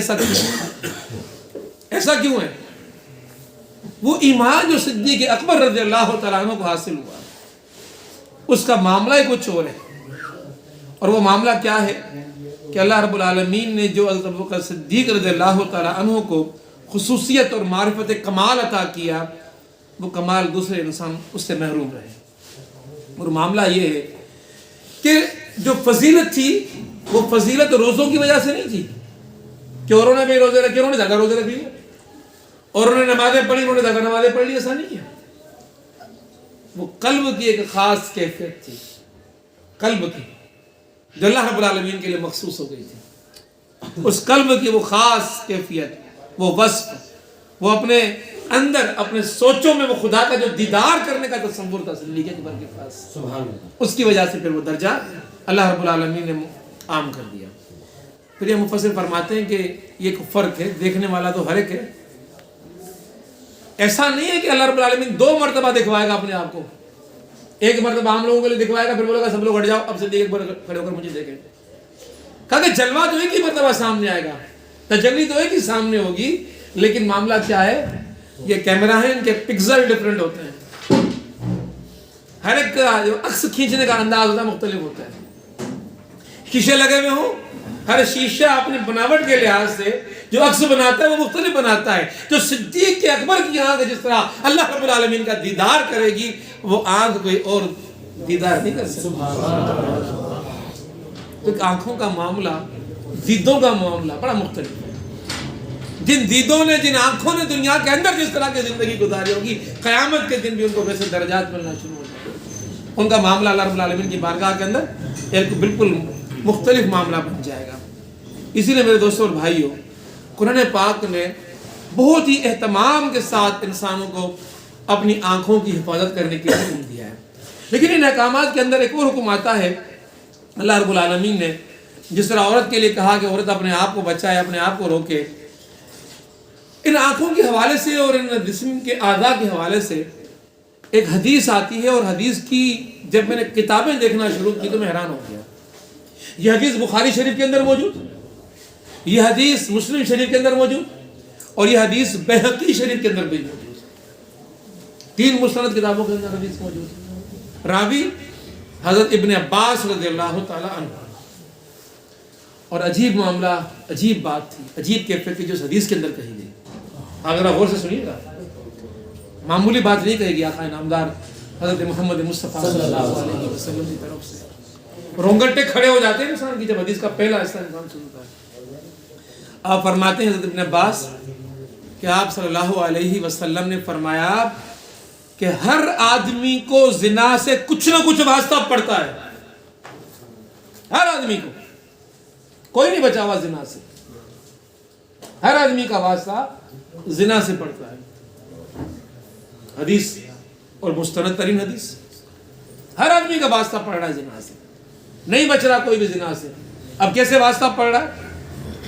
ایسا کیوں ہے؟ وہ ایمان جو صدیق اکبر رضی اللہ تعالیٰ عنہ کو حاصل ہوا، اس کا معاملہ ہی کچھ اور ہے۔ اور وہ معاملہ کیا ہے کہ اللہ رب العالمین نے جو حضرت ابو بکر صدیق رضی اللہ تعالیٰ عنہ کو خصوصیت اور معرفت کمال عطا کیا، وہ کمال دوسرے انسان اس سے محروم رہے۔ اور معاملہ یہ ہے کہ جو فضیلت تھی وہ فضیلت روزوں کی وجہ سے نہیں تھی کہ اوروں نے بھی روزے رکھے، انہوں نے زیادہ روزے رکھ لیے، اور انہوں نے نمازیں پڑھی، انہوں نے زیادہ نمازیں پڑھ لی، ایسا نہیں ہے۔ وہ قلب کی ایک خاص کیفیت تھی، قلب کی، جو اللہ رب العالمین کے لیے مخصوص ہو گئی تھی۔ اس قلب کی وہ خاص کیفیت، وہ وصف، وہ اپنے اندر اپنے سوچوں میں وہ خدا کا جو دیدار کرنے کا تصور تھا صدیق اکبر کے پاس، اس کی وجہ سے پھر وہ درجہ اللہ رب العالمین نے عام کر دیا۔ پھر یہ مفسر فرماتے ہیں کہ یہ ایک فرق ہے، دیکھنے والا تو ہر ایک ہے، ایسا نہیں ہے کہ اللہ رب العالمین 2 مرتبہ دکھوائے گا اپنے آپ کو. ایک مرتبہ ہم لوگوں کے لیے دکھوائے گا، پھر بولے گا سب لوگ ہٹ جاؤ، اب صدیق اکبر کھڑے ہو کر مجھے دیکھیں. کہا کہ جلوہ تو ایک ہی مرتبہ سامنے آئے گا، تجلی تو ایک ہی سامنے ہوگی، لیکن معاملہ کیا ہے، یہ کیمرہ ہے، ان کے پکسل ڈیفرنٹ ہوتے ہیں، ہر ایک کا جو عکس کھینچنے کا انداز ہوتا ہے مختلف ہوتا ہے. شیشے لگے ہوئے ہوں، ہر شیشہ اپنی بناوٹ کے لحاظ سے جو عکس بناتا ہے وہ مختلف بناتا ہے. جو صدیق کے اکبر کی آنکھ جس طرح اللہ رب العالمین کا دیدار کرے گی، وہ آنکھ کوئی اور دیدار نہیں کر سکتی. تو آنکھوں کا معاملہ، دیدوں کا معاملہ بڑا مختلف ہے. جن دیدوں نے، جن آنکھوں نے دنیا کے اندر جس طرح کی زندگی گزاری ہوگی، قیامت کے دن بھی ان کو ویسے درجات ملنا شروع ہو جائے گا. ان کا معاملہ اللہ رب العالمین کی بارگاہ کے اندر ایک بالکل مختلف معاملہ بن جائے گا. اسی لیے میرے دوستوں اور بھائیوں، قرآن پاک نے بہت ہی اہتمام کے ساتھ انسانوں کو اپنی آنکھوں کی حفاظت کرنے کے لیے حکم دیا ہے. لیکن ان احکامات کے اندر ایک اور حکم آتا ہے. اللہ رب العالمین نے جس طرح عورت کے لیے کہا کہ عورت اپنے آپ کو بچائے، اپنے آپ کو روکے، ان آنکھوں کے حوالے سے اور ان جسم کے اعضاء کے حوالے سے ایک حدیث آتی ہے، اور حدیث کی جب میں نے کتابیں دیکھنا شروع کی تو میں حیران ہو گیا. یہ حدیث بخاری شریف کے اندر موجود، یہ حدیث مسلم شریف کے اندر موجود، اور یہ حدیث بہقی شریف کے اندر بھی موجود. 3 مستند کتابوں کے اندر حدیث موجود. راوی حضرت ابن عباس رضی اللہ تعالی عنہ. اور عجیب معاملہ، عجیب بات تھی، عجیب کیفیت کی جو اس حدیث کے اندر کہی گئی. اگر آپ غور سے سنیے گا، معمولی بات نہیں کہے گی آقا نامدار حضرت محمد مصطفیٰ صلی اللہ علیہ وسلم کی طرف سے. رونگٹے کھڑے ہو جاتے ہیں انسان کی جب حدیث کا پہلا حصہ انسان سنتا ہے. آپ فرماتے ہیں حضرت ابن عباس کہ آپ صلی اللہ علیہ وسلم نے فرمایا کہ ہر آدمی کو زنا سے کچھ نہ کچھ واسطہ پڑتا ہے. ہر آدمی کو، کوئی نہیں بچا ہوا زنا سے. ہر آدمی کا واسطہ زنا سے پڑتا ہے. حدیث اور مستند ترین حدیث. ہر آدمی کا واسطہ پڑ رہا ہے زنا سے، نہیں بچ رہا کوئی بھی زنا سے. اب کیسے واسطہ پڑ رہا ہے؟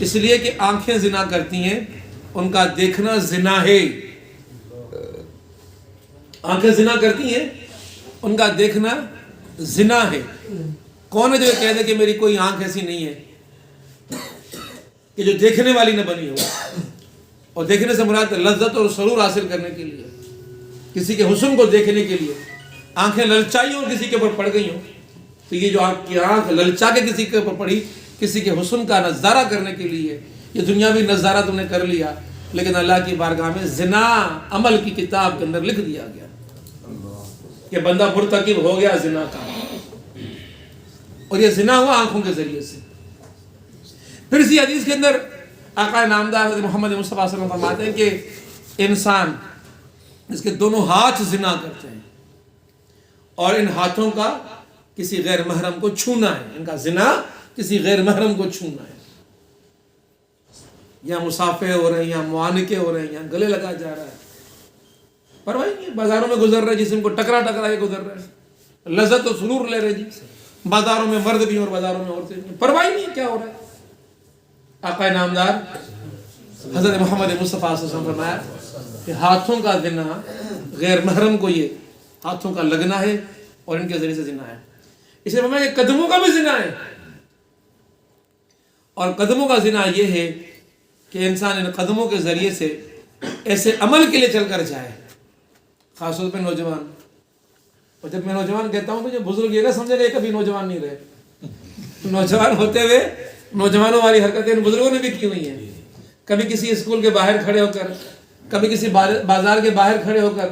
اس لیے کہ آنکھیں زنا کرتی ہیں، ان کا دیکھنا زنا ہے. آنکھیں زنا کرتی ہیں، ان کا دیکھنا زنا ہے. کون ہے جو یہ کہہ دے کہ میری کوئی آنکھ ایسی نہیں ہے کہ جو دیکھنے والی نہ بنی ہو؟ اور دیکھنے سے مراد لذت اور سرور حاصل کرنے کے لیے، کسی کے حسن کو دیکھنے کے لیے آنکھیں للچائی اور کسی کے اوپر پڑ گئی ہوں، تو یہ جو آپ کی آنکھ للچا کے کسی کے اوپر پڑی، کسی کے حسن کا نظارہ کرنے کے لیے، یہ دنیاوی نظارہ تم نے کر لیا، لیکن اللہ کی بارگاہ میں زنا عمل کی کتاب کے اندر لکھ دیا گیا کہ بندہ مرتکب ہو گیا زنا کا. اور یہ زنا ہوا آنکھوں کے ذریعے سے. پھر اسی حدیث کے اندر آقا نامدار حضرت محمد مصطفیٰ صلی اللہ علیہ وسلم فرماتے ہیں کہ انسان اس کے دونوں ہاتھ زنا کرتے ہیں، اور ان ہاتھوں کا کسی غیر محرم کو چھونا ہے. ان کا زنا کسی غیر محرم کو چھونا ہے. یا مصافحے ہو رہے ہیں، یا معانقے ہو رہے ہیں، یا گلے لگا جا رہا ہے، پرواہ نہیں. بازاروں میں گزر رہے جسم کو ٹکرا کے گزر رہے، لذت و سرور لے رہے جی. بازاروں میں مرد بھی اور بازاروں میں عورتیں بھی، پرواہ نہیں کیا ہو رہا ہے. آقا نامدار حضرت محمد مصطفیٰ صلی اللہ علیہ وسلم فرمایا کہ ہاتھوں کا زنا غیر محرم کو یہ ہاتھوں کا لگنا ہے اور ان کے ذریعے سے زنا ہے. اس لیے فرمایا کہ قدموں کا بھی زنا ہے. اور قدموں کا زنا یہ ہے کہ انسان ان قدموں کے ذریعے سے ایسے عمل کے لیے چل کر جائے، خاص طور پہ نوجوان. اور جب میں نوجوان کہتا ہوں تو جو بزرگ یہ نہ سمجھے گا کبھی نوجوان نہیں رہے. نوجوان ہوتے ہوئے نوجوانوں والی حرکتیں ان بزرگوں نے بھی کی ہوئی ہیں. کبھی کسی اسکول کے باہر کھڑے ہو کر، کبھی کسی بازار کے باہر کھڑے ہو کر،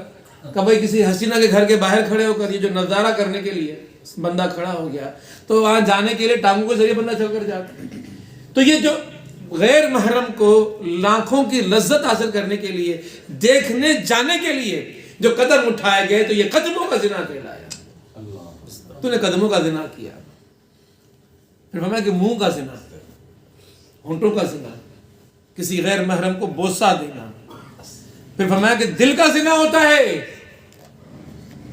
کبھی کسی حسینہ کے گھر کے باہر کھڑے ہو کر، یہ جو نظارہ کرنے کے لیے بندہ کھڑا ہو گیا تو وہاں جانے کے لیے ٹانگوں کے ذریعے بندہ چل کر جاتا ہے. تو یہ جو غیر محرم کو لاکھوں کی لذت حاصل کرنے کے لیے، دیکھنے جانے کے لیے جو قدم اٹھائے گئے، تو یہ قدموں کا زنا کہلایا. تو نے قدموں کا زنا کیا. پھر فرمایا کہ منہ کا زنا، ہونٹوں کا زنا، کسی غیر محرم کو بوسہ دینا. پھر فرمایا کہ دل کا زنا ہوتا ہے،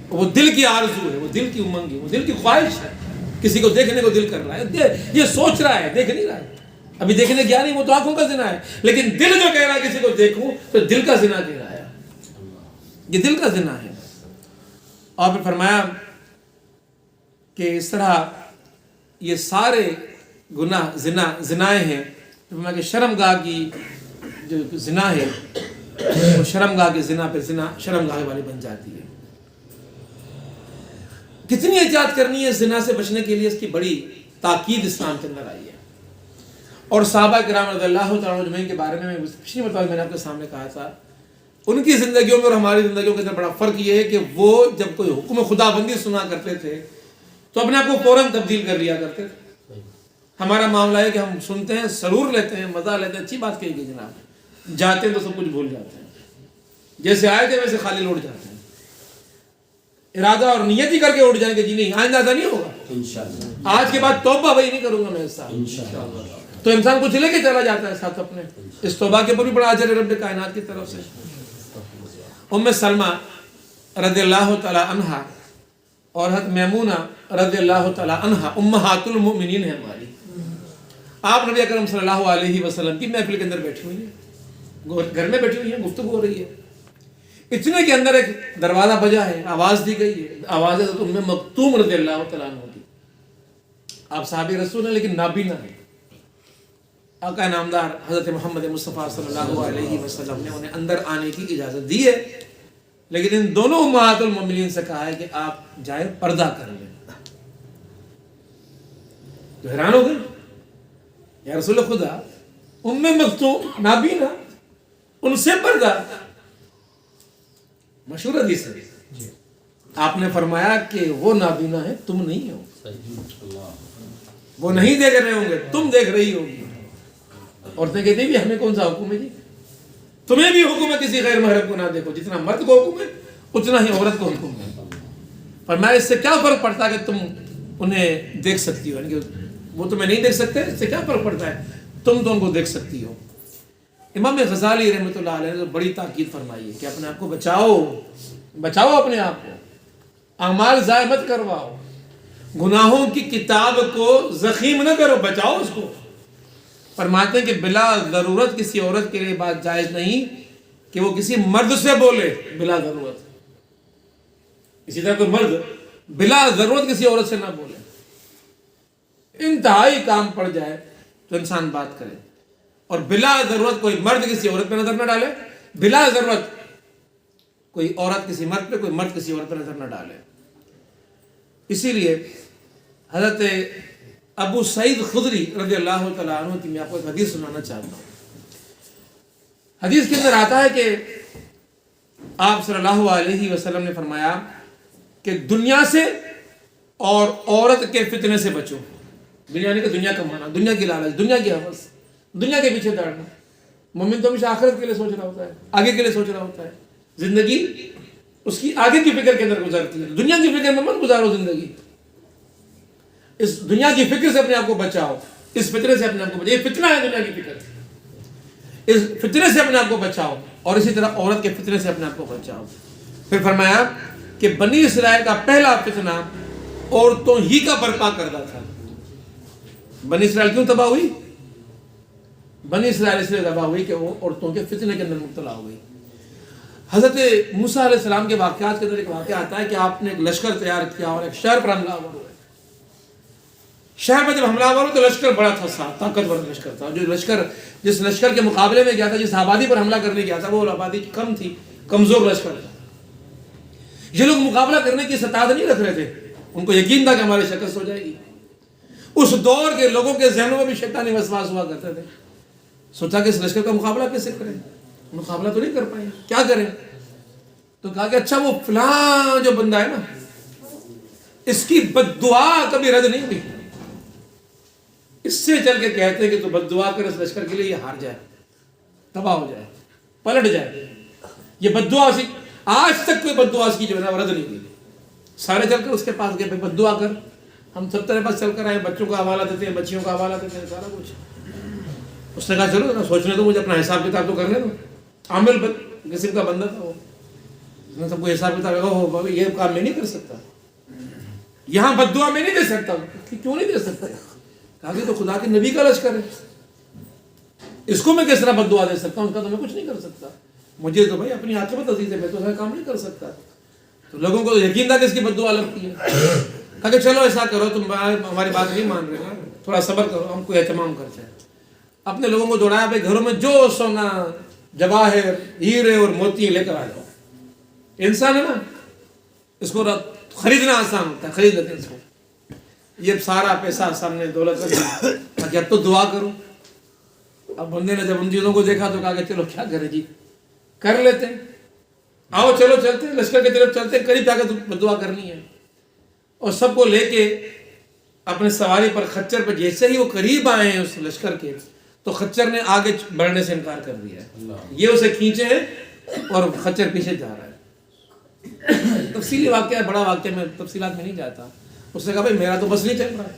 وہ دل کی آرزو ہے، وہ دل کی امنگ ہے، وہ دل کی خواہش ہے. کسی کو دیکھنے کو دل کر رہا ہے، یہ سوچ رہا ہے، دیکھ نہیں رہا ہے، ابھی دیکھنے گیا نہیں، وہ تو آنکھوں کا زنا ہے. لیکن دل جو کہہ رہا ہے کسی کو دیکھوں، تو دل کا زنا کہہ رہا ہے. یہ دل کا زنا ہے. اور پھر فرمایا کہ اس طرح یہ سارے گناہ زنائیں ہیں. فرمایا کہ شرمگاہ کی جو زنا ہے وہ شرمگاہ کے زنا پہ زنا شرمگاہ والی بن جاتی ہے. کتنی احتیاط کرنی ہے زنا سے بچنے کے لیے، اس کی بڑی تاکید اسلام کے اندر آئی ہے. اور صحابہ کرام رضی اللہ تعالیٰ عنہ کے بارے میں پچھلی مرتبہ میں نے آپ کے سامنے کہا تھا، ان کی زندگیوں میں اور ہماری زندگیوں کے اندر بڑا فرق یہ ہے کہ وہ جب کوئی حکم خدا بندی سنا کرتے تھے تو اپنے آپ کو فوراً تبدیل کر لیا کرتے تھے. ہمارا معاملہ ہے کہ ہم سنتے ہیں، سرور لیتے ہیں، مزہ لیتے ہیں، اچھی بات کہی گئی جناب، جاتے ہیں تو سب کچھ بھول جاتے ہیں، جیسے آئے تھے ویسے خالی لوٹ جاتے ہیں. ارادہ اور نیت ہی کر کے اٹھ جائیں کہ جی نہیں آئندہ ایسا نہیں ہوگا، انشاءاللہ آج کے بعد توبہ وہی نہیں کروں گا میں اس ساتھ، انشاءاللہ. تو انسان کچھ لے کے چلا جاتا ہے ساتھ اپنے. اس توبہ کے اوپر بھی بڑا اجر ہے رب کائنات کی طرف سے. ام سلمہ رضی اللہ تعالی عنہا اور حضرت میمونہ رضی اللہ تعالی عنہا امہات المؤمنین ہیں ہماری. آپ نبی اکرم صلی اللہ علیہ وسلم کی محفل کے اندر بیٹھی ہوئی ہیں، گھر میں بیٹھی ہوئی ہیں، گفتگو ہو رہی ہے. اتنے کے اندر ایک دروازہ بجا ہے، آواز دی گئی ہے، آواز حضرت ام مکتوم رضی اللہ تعالیٰ عنہ کی. آپ صحابی رسول ہیں لیکن نابینا ہیں. آقا نامدار حضرت محمد مصطفیٰ صلی اللہ علیہ وسلم نے انہیں اندر آنے کی اجازت دی ہے، لیکن ان دونوں امہات المومنین سے کہا ہے کہ آپ جائیں پردہ کر لیں. تو حیران ہو گئے، یا رسول خدا ام مکتوم نابینا، ان سے پردہ. مشہور حدیث ہے. آپ نے فرمایا کہ وہ نابینا ہے، تم نہیں ہو. وہ نہیں دیکھ رہے ہوں گے، تم دیکھ رہی ہوگی. عورتیں کہتی ہیں ہمیں کون سا حکم ہے جی؟ تمہیں بھی حکم ہے کسی غیر محرم کو نہ دیکھو. جتنا مرد کو حکم ہے اتنا ہی عورت کو حکم ہے. فرمایا اس سے کیا فرق پڑتا ہے کہ تم انہیں دیکھ سکتی ہو، یعنی کہ وہ تمہیں نہیں دیکھ سکتے، اس سے کیا فرق پڑتا ہے، تم تو ان کو دیکھ سکتی ہو. امام غزالی رحمۃ اللہ علیہ نے بڑی تاکید فرمائی ہے کہ اپنے آپ کو بچاؤ اپنے آپ کو، اعمال ضائع مت کرواؤ، گناہوں کی کتاب کو زخیم نہ کرو، بچاؤ اس کو. فرماتے ہیں کہ بلا ضرورت کسی عورت کے لیے بات جائز نہیں کہ وہ کسی مرد سے بولے بلا ضرورت. اسی طرح کوئی مرد بلا ضرورت کسی عورت سے نہ بولے. انتہائی کام پڑ جائے تو انسان بات کرے، اور بلا ضرورت کوئی مرد کسی عورت پہ نظر نہ ڈالے، بلا ضرورت کوئی عورت کسی مرد پہ، کوئی مرد کسی عورت پہ نظر نہ ڈالے. اسی لیے حضرت ابو سعید خدری رضی اللہ تعالیٰ عنہ کی میں آپ کو ایک حدیث سنانا چاہتا ہوں. حدیث کے اندر آتا ہے کہ آپ صلی اللہ علیہ وسلم نے فرمایا کہ دنیا سے اور عورت کے فتنے سے بچو. دنیا نے کہ دنیا کمانا، دنیا کی لالچ، دنیا کی حوث، دنیا کے پیچھے دوڑنا. مومن تو ہمیشہ آخرت کے لیے سوچ رہا ہوتا ہے، آگے کے لیے سوچ رہا ہوتا ہے. زندگی اس کی آگے کی فکر کے اندر گزرتی ہے. دنیا کی فکر میں مت گزارو زندگی. اس دنیا کی فکر سے اپنے آپ کو بچاؤ، اس فتنے سے اپنے آپ کو بچاؤ. یہ فتنہ ہے دنیا کی فکر، اس فتنے سے اپنے آپ کو بچاؤ، اور اسی طرح عورت کے فتنے سے اپنے آپ کو بچاؤ. پھر فرمایا کہ بنی اسرائیل کا پہلا فتنہ عورتوں ہی کا برپا کردہ تھا. بنی اسرائیل کیوں تباہ ہوئی؟ بنی اسرائیل اس لیے تباہ ہوئی کہ وہ عورتوں کے فتنے کے اندر مبتلا ہو گئی. حضرت موسیٰ علیہ السلام کے واقعات کے اندر ایک واقعہ آتا ہے کہ آپ نے ایک لشکر تیار کیا اور ایک شہر پر حملہ آور ہوئے. شہر میں جب حملہ آور ہوا تو لشکر بڑا تھا، طاقتور لشکر تھا. جو لشکر جس لشکر کے مقابلے میں گیا تھا، جس آبادی پر حملہ کرنے گیا تھا، وہ آبادی کم تھی، کمزور لشکر تھا. یہ لوگ مقابلہ کرنے کی استطاعت نہیں رکھ رہے تھے. ان کو یقین تھا کہ ہماری شکست ہو جائے گی. اس دور کے لوگوں کے ذہنوں میں بھی شیطانی وسواس ہوا کرتے تھے. سوچا کہ اس لشکر کا مقابلہ کیسے کریں، مقابلہ تو نہیں کر پائیں، کیا کریں؟ تو کہا کہ اچھا وہ فلاں جو بندہ ہے نا، اس کی بد دعا کبھی رد نہیں ہوئی، اس سے چل کے کہتے ہیں کہ تو بد دعا کر اس لشکر کے لیے یہ ہار جائے، تباہ ہو جائے، پلٹ جائے. یہ بد دعا اسی آج تک کوئی بد دعا اس کی جو ہے نا رد نہیں ہوئی. سارے چل کر اس کے پاس گئے، بد دعا کر. ہم سب طرح پاس چل کر آئے، بچوں کا حوالہ دیتے ہیں، بچیوں کا حوالہ دیتے ہیں، سارا کچھ. اس نے کہا چلو نا سوچنے دو، مجھے اپنا حساب کتاب تو کرنے دو. عامل قسم کا بندہ تھا وہ. اس نے سب کو حساب کتاب ہو، یہ کام میں نہیں کر سکتا، یہاں بد دعا میں نہیں دے سکتا. کیوں نہیں دے سکتا؟ کہا کہ تو خدا کے نبی کا لشکر ہے، اس کو میں کس طرح بد دعا دے سکتا ہوں؟ ان کا تو میں کچھ نہیں کر سکتا. مجھے تو بھائی اپنی عاقبت عزیز ہے، میں تو ایسا کام نہیں کر سکتا. تو لوگوں کو تو یقین تھا کہ اس کی بد دعا لگتی ہے. کہا کہ چلو ایسا کرو، تم ہماری بات نہیں مان رہے نا، تھوڑا صبر کرو، ہم کوئی اہتمام کرتے ہیں. اپنے لوگوں کو دوڑایا، بھائی گھروں میں جو سونا جواہر ہیرے اور موتی لے کر آ جاؤ. انسان ہے نا، اس کو خریدنا آسان ہوتا ہے، خرید لیتے ہیں اس کو. یہ سارا پیسہ سامنے دولت رکھ دی، اب تو دعا کرو. اب بندے نے جب ان چیزوں کو دیکھا تو کہا کہ چلو کیا کرے جی، کر لیتے ہیں، آؤ چلو چلتے ہیں، لشکر کی طرف چلتے ہیں، قریب جا کے دعا کرنی ہے. اور سب کو لے کے اپنے سواری پر خچر پہ جیسے ہی وہ قریب آئے ہیں اس لشکر کے، تو خچر نے آگے بڑھنے سے انکار کر دیا ہے. یہ اسے کھینچے ہیں اور خچر پیچھے جا رہا ہے. تفصیلی واقعہ ہے، بڑا واقعہ، میں تفصیلات میں نہیں جاتا. اس نے کہا بھائی میرا تو بس نہیں چل رہا ہے،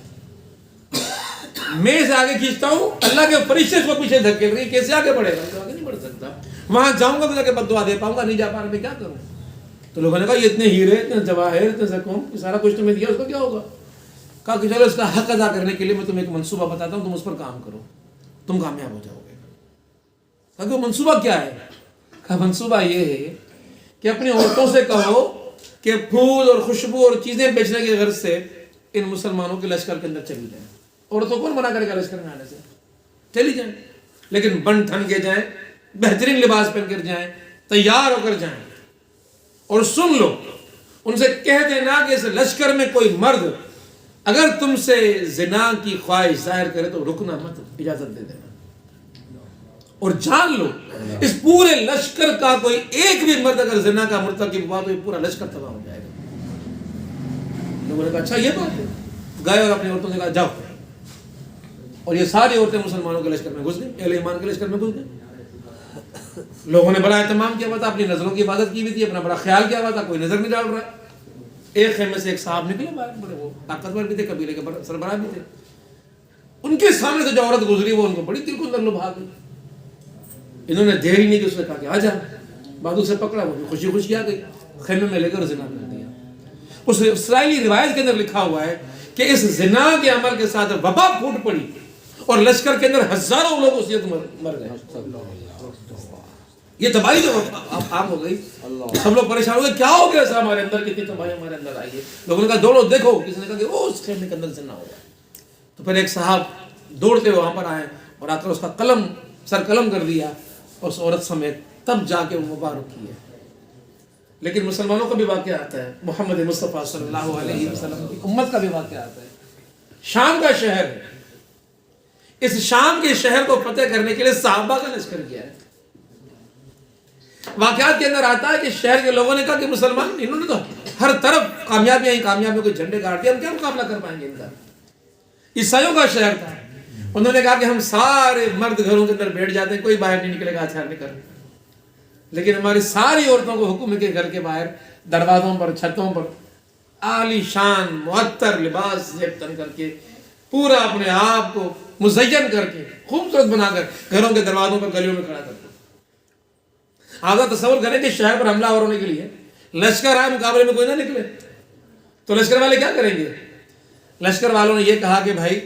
میں اسے آگے کھینچتا ہوں، اللہ کے فرشتے اس کو پیچھے دھکیل رہی، کیسے آگے بڑھے گا؟ تو آگے نہیں بڑھ سکتا. وہاں جاؤں گا تو جا کے بد دعا دے پاؤں گا، نہیں جا پا رہا میں کیا کروں؟ تو لوگوں نے کہا یہ اتنے ہیرے، اتنے جواہر، اتنے زکوم، یہ سارا کچھ تمہیں دیا، اس کو کیا ہوگا؟ کہا کہ چلو اس کا حق ادا کرنے کے لیے میں تمہیں ایک منصوبہ بتاتا ہوں، تم اس پر کام کرو، تم کامیاب ہو جاؤ گے. کہا کہ وہ منصوبہ کیا ہے؟ کہا منصوبہ یہ ہے کہ اپنی عورتوں سے کہو کہ پھول اور خوشبو اور چیزیں بیچنے کی غرض سے ان مسلمانوں کے لشکر کے اندر چلی جائیں. عورتوں کون منع کرے گا لشکر میں آنے سے؟ چلی جائیں، لیکن بن ٹھن کے جائیں، بہترین لباس پہن کر جائیں، تیار ہو کر جائیں. اور سن لو، ان سے کہہ دینا کہ اس لشکر میں کوئی مرد اگر تم سے زنا کی خواہش ظاہر کرے تو رکنا مت، اجازت دے دینا. اور جان لو اس پورے لشکر کا کوئی ایک بھی مرد اگر زنا کا مرتکب ہوا تو یہ پورا لشکر تباہ ہو جائے گا. لوگوں نے کہا اچھا یہ بات ہے. گئے اور اپنی عورتوں سے کہا جاؤ. اور یہ ساری عورتیں مسلمانوں کے لشکر میں گھس گئیں، اہل ایمان کے لشکر میں گھس گئیں. لوگوں نے بڑا اہتمام کیا ہوا تھا، اپنی نظروں کی حفاظت کی ہوئی تھی، اپنا بڑا خیال کیا ہوا تھا، کوئی نظر نہیں ڈال رہا. ایک خیمے سے ایک صاحب نکلے باہر، بڑے وہ طاقتور بھی تھے، قبیلے کے سربراہ بھی تھے. ان کے سامنے سے جو عورت گزری وہ ان کو بڑی دل کو اندر لبھا گئی. انہوں نے دیر ہی نہیں کہ اس نے کہا کہ آ جا. بازو سے پکڑا، وہ خوشی خوشی آ گئی، خیمے میں لے کر زنا کر دیا. اس اسرائیلی روایت کے اندر لکھا ہوا ہے کہ اس زنا کے عمل کے ساتھ وبا پھوٹ پڑی اور لشکر کے اندر ہزاروں لوگ اسی وقت مر گئے. یہ تباہی جو عام ہو گئی، سب لوگ پریشان ہو گئے، کیا ہو گیا ایسا ہمارے اندر، کتنی تباہی ہمارے اندر آئی ہے. لوگوں نے کہا دوڑو دیکھو. کسی نے کہا کہ وہ اس خیمے کے اندر زنا ہو گیا. تو پھر ایک صاحب دوڑتے ہوئے وہاں پر آئے اور آ کر اس کا قلم سر قلم کر دیا اس عورت سمیت. تب جا کے وہ مبارک کی ہے. لیکن مسلمانوں کا بھی واقعہ آتا ہے، محمد مصطفیٰ صلی اللہ علیہ وسلم کی امت کا بھی واقعہ آتا ہے. شام کا شہر ہے، اس شام کے شہر کو فتح کرنے کے لیے صحابہ کا لشکر کیا ہے. واقعات کے اندر آتا ہے کہ شہر کے لوگوں نے کہا کہ مسلمان انہوں نے تو ہر طرف کامیابیاں ہی کامیابیوں کے جھنڈے گاڑ دیے، ہم کیا مقابلہ کر پائیں گے ان کا. عیسائیوں کا شہر تھا. انہوں نے کہا کہ ہم سارے مرد گھروں کے اندر بیٹھ جاتے ہیں، کوئی باہر نہیں نکلے گا ہتھیار لے کر، لیکن ہماری ساری عورتوں کو حکم ہے کہ گھر کے باہر دروازوں پر چھتوں پر عالی شان معطر لباس زیب تن کر کے پورا اپنے آپ کو مزین کر کے خوبصورت بنا کر گھروں کے دروازوں پر گلیوں میں کھڑا کر کے. آپ تصور کریں کہ شہر پر حملہ ہونے کے لیے لشکر آئے، مقابلے میں کوئی نہ نکلے تو لشکر والے کیا کریں گے؟ لشکر والوں نے یہ کہا کہ بھائی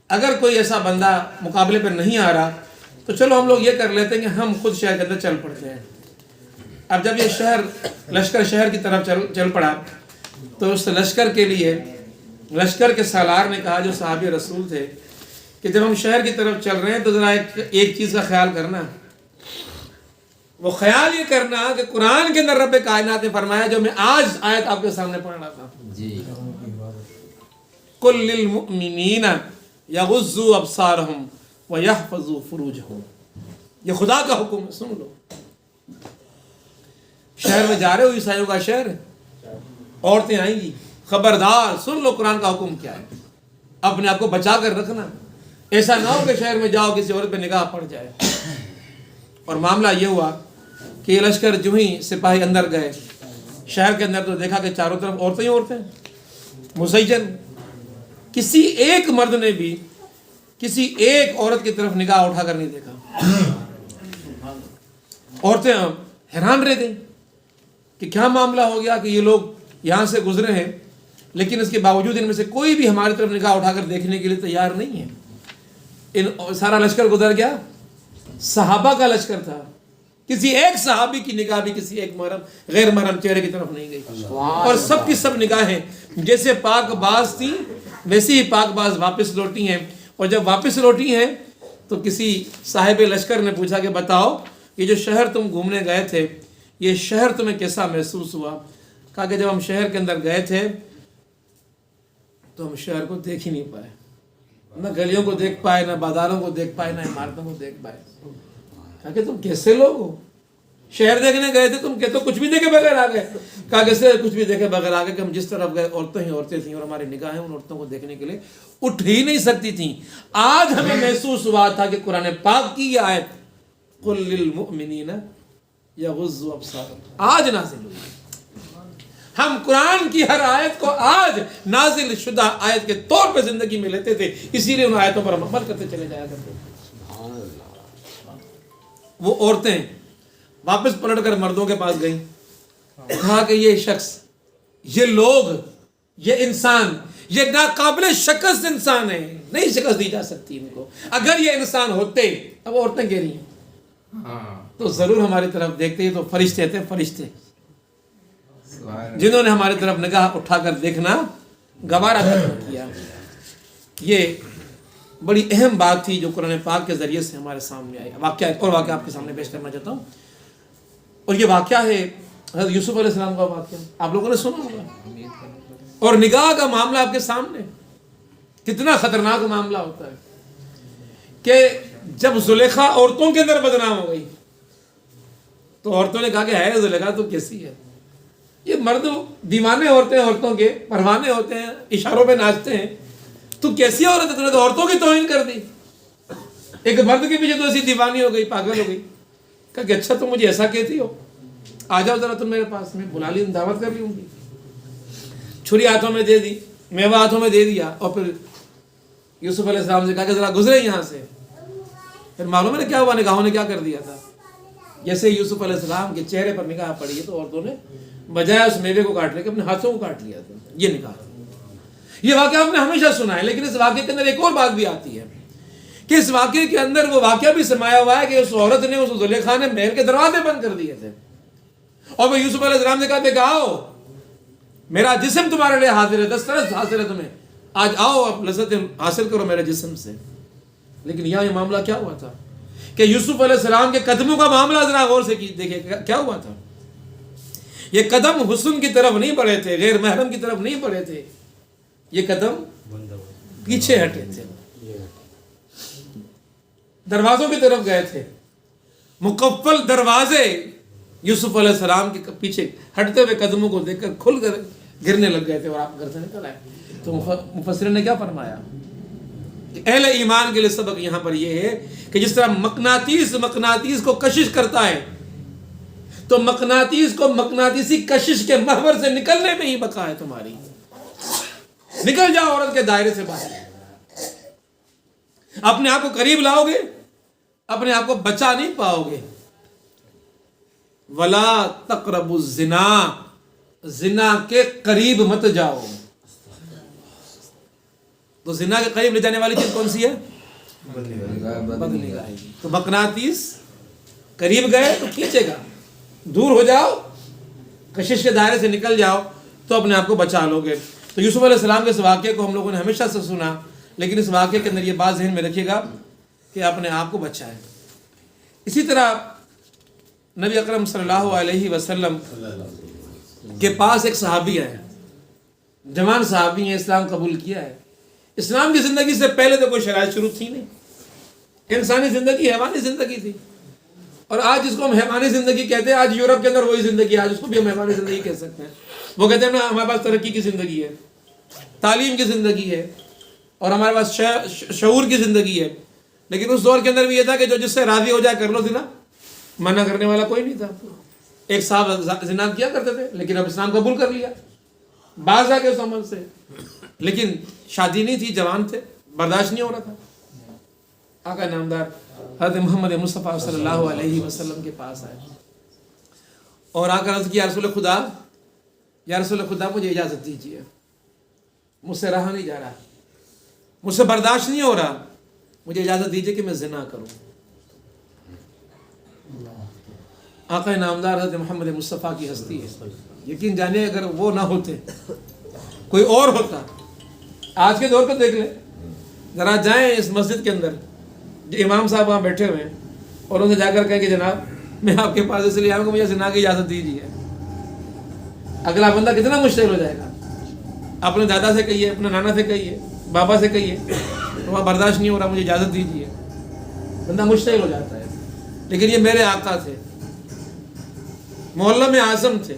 اگر کوئی ایسا بندہ مقابلے پر نہیں آ رہا تو چلو ہم لوگ یہ کر لیتے ہیں کہ ہم خود شہر کے اندر چل پڑتے ہیں. اب جب یہ لشکر شہر کی طرف چل پڑا تو اس لشکر کے لیے لشکر کے سالار نے کہا، جو صحابی رسول تھے، کہ جب ہم شہر کی طرف چل رہے ہیں تو ذرا ایک چیز کا خیال کرنا. وہ خیال یہ کرنا کہ قرآن کے اندر رب کائنات نے فرمایا، جو میں آج آیت آپ کے سامنے پڑھ رہا تھا، قُلْ لِلْمُؤْمِنِينَ يَغُضُّوا أَبْصَارَهُمْ وَيَحْفَظُوا فُرُوجَهُمْ. یہ خدا کا حکم ہے، سن لو. شہر میں جا رہے ہو، عیسائیوں کا شہر ہے، عورتیں آئیں گی، خبردار سن لو قرآن کا حکم کیا ہے. اپنے آپ کو بچا کر رکھنا، ایسا نہ ہو کہ شہر میں جاؤ کسی عورت پہ نگاہ پڑ جائے. اور معاملہ یہ ہوا کہ یہ لشکر جو ہی سپاہی اندر گئے شہر کے اندر تو دیکھا کہ چاروں طرف عورتیں ہی عورتیں مزین. کسی ایک مرد نے بھی کسی ایک عورت کی طرف نگاہ اٹھا کر نہیں دیکھا. عورتیں حیران رہ گئیں کہ کیا معاملہ ہو گیا کہ یہ لوگ یہاں سے گزرے ہیں لیکن اس کے باوجود ان میں سے کوئی بھی ہماری طرف نگاہ اٹھا کر دیکھنے کے لیے تیار نہیں ہے. سارا لشکر گزر گیا، صحابہ کا لشکر تھا، کسی ایک صحابی کی نگاہ بھی کسی ایک غیر محرم چہرے کی طرف نہیں گئی، اور سب کی سب نگاہیں جیسے پاک باز تھیں ویسے ہی پاک باز واپس لوٹی ہیں. اور جب واپس لوٹی ہیں تو کسی صاحب لشکر نے پوچھا کہ بتاؤ یہ جو شہر تم گھومنے گئے تھے یہ شہر تمہیں کیسا محسوس ہوا؟ کہا کہ جب ہم شہر کے اندر گئے تھے تو ہم شہر کو دیکھ ہی نہیں پائے، نہ گلیوں کو دیکھ پائے، نہ بازاروں کو دیکھ پائے، نہ عمارتوں کو دیکھ پائے. کہا کہ تم کیسے لوگ ہو؟ شہر دیکھنے گئے تھے تم کہ تو کچھ بھی دیکھے بغیر آ گئے. کہا کیسے کچھ بھی دیکھے بغیر آ گئے کہ ہم جس طرف گئے عورتیں ہی عورتیں تھیں، اور ہماری نگاہیں ان عورتوں کو دیکھنے کے لیے اٹھ ہی نہیں سکتی تھیں. آج ہمیں محسوس ہوا تھا کہ قرآن پاک کی یہ آیت قل للمؤمنین یغضوا ابصارہم آج نازل ہوئی. ہم قرآن کی ہر آیت کو آج نازل شدہ آیت کے طور پہ زندگی میں لیتے تھے، اسی لیے ان آیتوں پر ہم عمل کرتے چلے جایا کرتے تھے. وہ عورتیں واپس پلٹ کر مردوں کے پاس گئیں، کہا کہ یہ شخص، یہ لوگ، یہ انسان، یہ ناقابل شکست انسان ہے، نہیں شکست دی جا سکتی ان کو. اگر یہ انسان ہوتے، اب عورتیں کہہ رہی ہیں، تو ضرور ہماری طرف دیکھتے. ہی تو فرشتے تھے، فرشتے جنہوں نے ہماری طرف نگاہ اٹھا کر دیکھنا گوارا کیا. یہ بڑی اہم بات تھی جو قرآن پاک کے ذریعے سے ہمارے سامنے آئی. واقعہ ایک اور واقعہ آپ کے سامنے پیش کرنا چاہتا ہوں، اور یہ واقعہ ہے حضرت یوسف علیہ السلام کا واقعہ. آپ لوگوں نے سنا ہوگا. اور نگاہ کا معاملہ آپ کے سامنے، کتنا خطرناک معاملہ ہوتا ہے کہ جب زلیخا عورتوں کے اندر بدنام ہو گئی تو عورتوں نے کہا کہ ہے زلیخا تو کیسی ہے؟ یہ مرد دیوانے ہوتے ہیں، عورتوں کے پروانے ہوتے ہیں، اشاروں پہ ناچتے ہیں، تو کیسی عورت ہے؟ تم نے تو عورتوں کی توہین کر دی. ایک مرد کے پیچھے تو ایسی دیوانی ہو گئی، پاگل ہو گئی. کہا کہ اچھا تم مجھے ایسا کہتی ہو، آ جاؤ ذرا تم میرے پاس، میں بلا لی، دعوت کر لی ہوں گی. چھری ہاتھوں میں دے دی، میوہ ہاتھوں میں دے دیا، اور پھر یوسف علیہ السلام سے کہا کہ ذرا گزرے یہاں سے. پھر معلوم ہے کیا ہوا، نگاہوں نے کیا کر دیا تھا. جیسے یوسف علیہ السلام کے چہرے پر نگاہ پڑی ہے تو عورتوں نے بجائے اس میوے کو کاٹنے کے اپنے ہاتھوں کو کاٹ لیا تھا. یہ نکاح. یہ واقعہ آپ نے ہمیشہ سنا ہے، لیکن اس واقعے کے اندر ایک اور بات بھی آتی ہے کہ اس واقعے کے اندر وہ واقعہ بھی سمایا ہوا ہے کہ اس عورت نے، اس زلیخا نے محل کے دروازے بند کر دیے تھے، اور وہ یوسف علیہ السلام نے کہا کہ آؤ میرا جسم تمہارے لیے حاضر ہے، دسترس حاصل ہے تمہیں، آج آؤ اب لذت حاصل کرو میرے جسم سے. لیکن یہاں یہ معاملہ کیا ہوا تھا کہ یوسف علیہ السلام کے قدموں کا معاملہ ذرا غور سے دیکھیں کیا ہوا تھا. یہ قدم حسن کی طرف نہیں بڑھے تھے، غیر محرم کی طرف نہیں بڑھے تھے، یہ قدم پیچھے ہٹے تھے، دروازوں کی طرف گئے تھے. مقفل دروازے یوسف علیہ السلام کے پیچھے ہٹتے ہوئے قدموں کو دیکھ کر کھل کر گرنے لگ گئے تھے، اور آپ گھر سے نکل آئے. تو مفسرین نے کیا فرمایا کہ اہل ایمان کے لیے سبق یہاں پر یہ ہے کہ جس طرح مقناطیس کو کشش کرتا ہے تو مقناطیس کو مقناطیسی کشش کے محور سے نکلنے میں ہی بقا ہے تمہاری. نکل جاؤ عورت کے دائرے سے باہر، اپنے آپ کو قریب لاؤ گے، اپنے آپ کو بچا نہیں پاؤ گے. ولا تقربوا الزنا، زنا کے قریب مت جاؤ. تو زنا کے قریب لے جانے والی چیز کون سی ہے؟ بدنگاہی. تو مقناطیس قریب گئے تو کھینچے گا، دور ہو جاؤ، کشش کے دائرے سے نکل جاؤ تو اپنے آپ کو بچا لو گے. تو یوسف علیہ السلام کے اس واقعے کو ہم لوگوں نے ہمیشہ سے سنا، لیکن اس واقعے کے اندر یہ بات ذہن میں رکھیے گا کہ اپنے آپ کو بچائیں. اسی طرح نبی اکرم صلی اللہ علیہ وسلم کے پاس ایک صحابی ہے، جوان صحابی ہیں، اسلام قبول کیا ہے. اسلام کی زندگی سے پہلے تو کوئی شرائط شروع تھی نہیں، انسانی زندگی حیوانی زندگی تھی. اور آج جس کو ہم حیوانی زندگی کہتے ہیں، آج یورپ کے اندر وہی زندگی ہے، آج اس کو بھی ہم حیوانی زندگی کہہ سکتے ہیں. وہ کہتے ہیں نا ہمارے پاس ترقی کی زندگی ہے، تعلیم کی زندگی ہے، اور ہمارے پاس شعور کی زندگی ہے. لیکن اس دور کے اندر بھی یہ تھا کہ جو جس سے راضی ہو جائے کر لو زنا، منع کرنے والا کوئی نہیں تھا. ایک صاحب زنا کیا کرتے تھے لیکن اب اسلام قبول کر لیا، باز آ گئے اس عمل سے، لیکن شادی نہیں تھی، جوان تھے، برداشت نہیں ہو رہا تھا. آقا نامدار حضرت محمد مصطفیٰ صلی اللہ علیہ وسلم کے پاس آئے اور آ کر عرض کیا رسول خدا، یا رسول خدا مجھے اجازت دیجیے، مجھ سے رہا نہیں جا رہا، مجھ سے برداشت نہیں ہو رہا، مجھے اجازت دیجیے کہ میں زنا کروں. آقا نامدار حضرت محمد مصطفیٰ کی ہستی ہے. یقین جانے اگر وہ نہ ہوتے کوئی اور ہوتا. آج کے دور پہ دیکھ لیں, ذرا جائیں اس مسجد کے اندر, جو امام صاحب وہاں بیٹھے ہوئے ہیں, اور ان سے جا کر کہیں کہ جناب میں آپ کے پاس اس لیے آؤں گا, مجھے زنا کی اجازت دیجیے. اگلا بندہ کتنا مشتعل ہو جائے گا. اپنے دادا سے کہیے, اپنے نانا سے کہیے, بابا سے کہیے, وہاں برداشت نہیں ہو رہا, مجھے اجازت دیجیے. بندہ مشتعل ہو جاتا ہے. لیکن یہ میرے آقا تھے, محلہ میں اعظم تھے,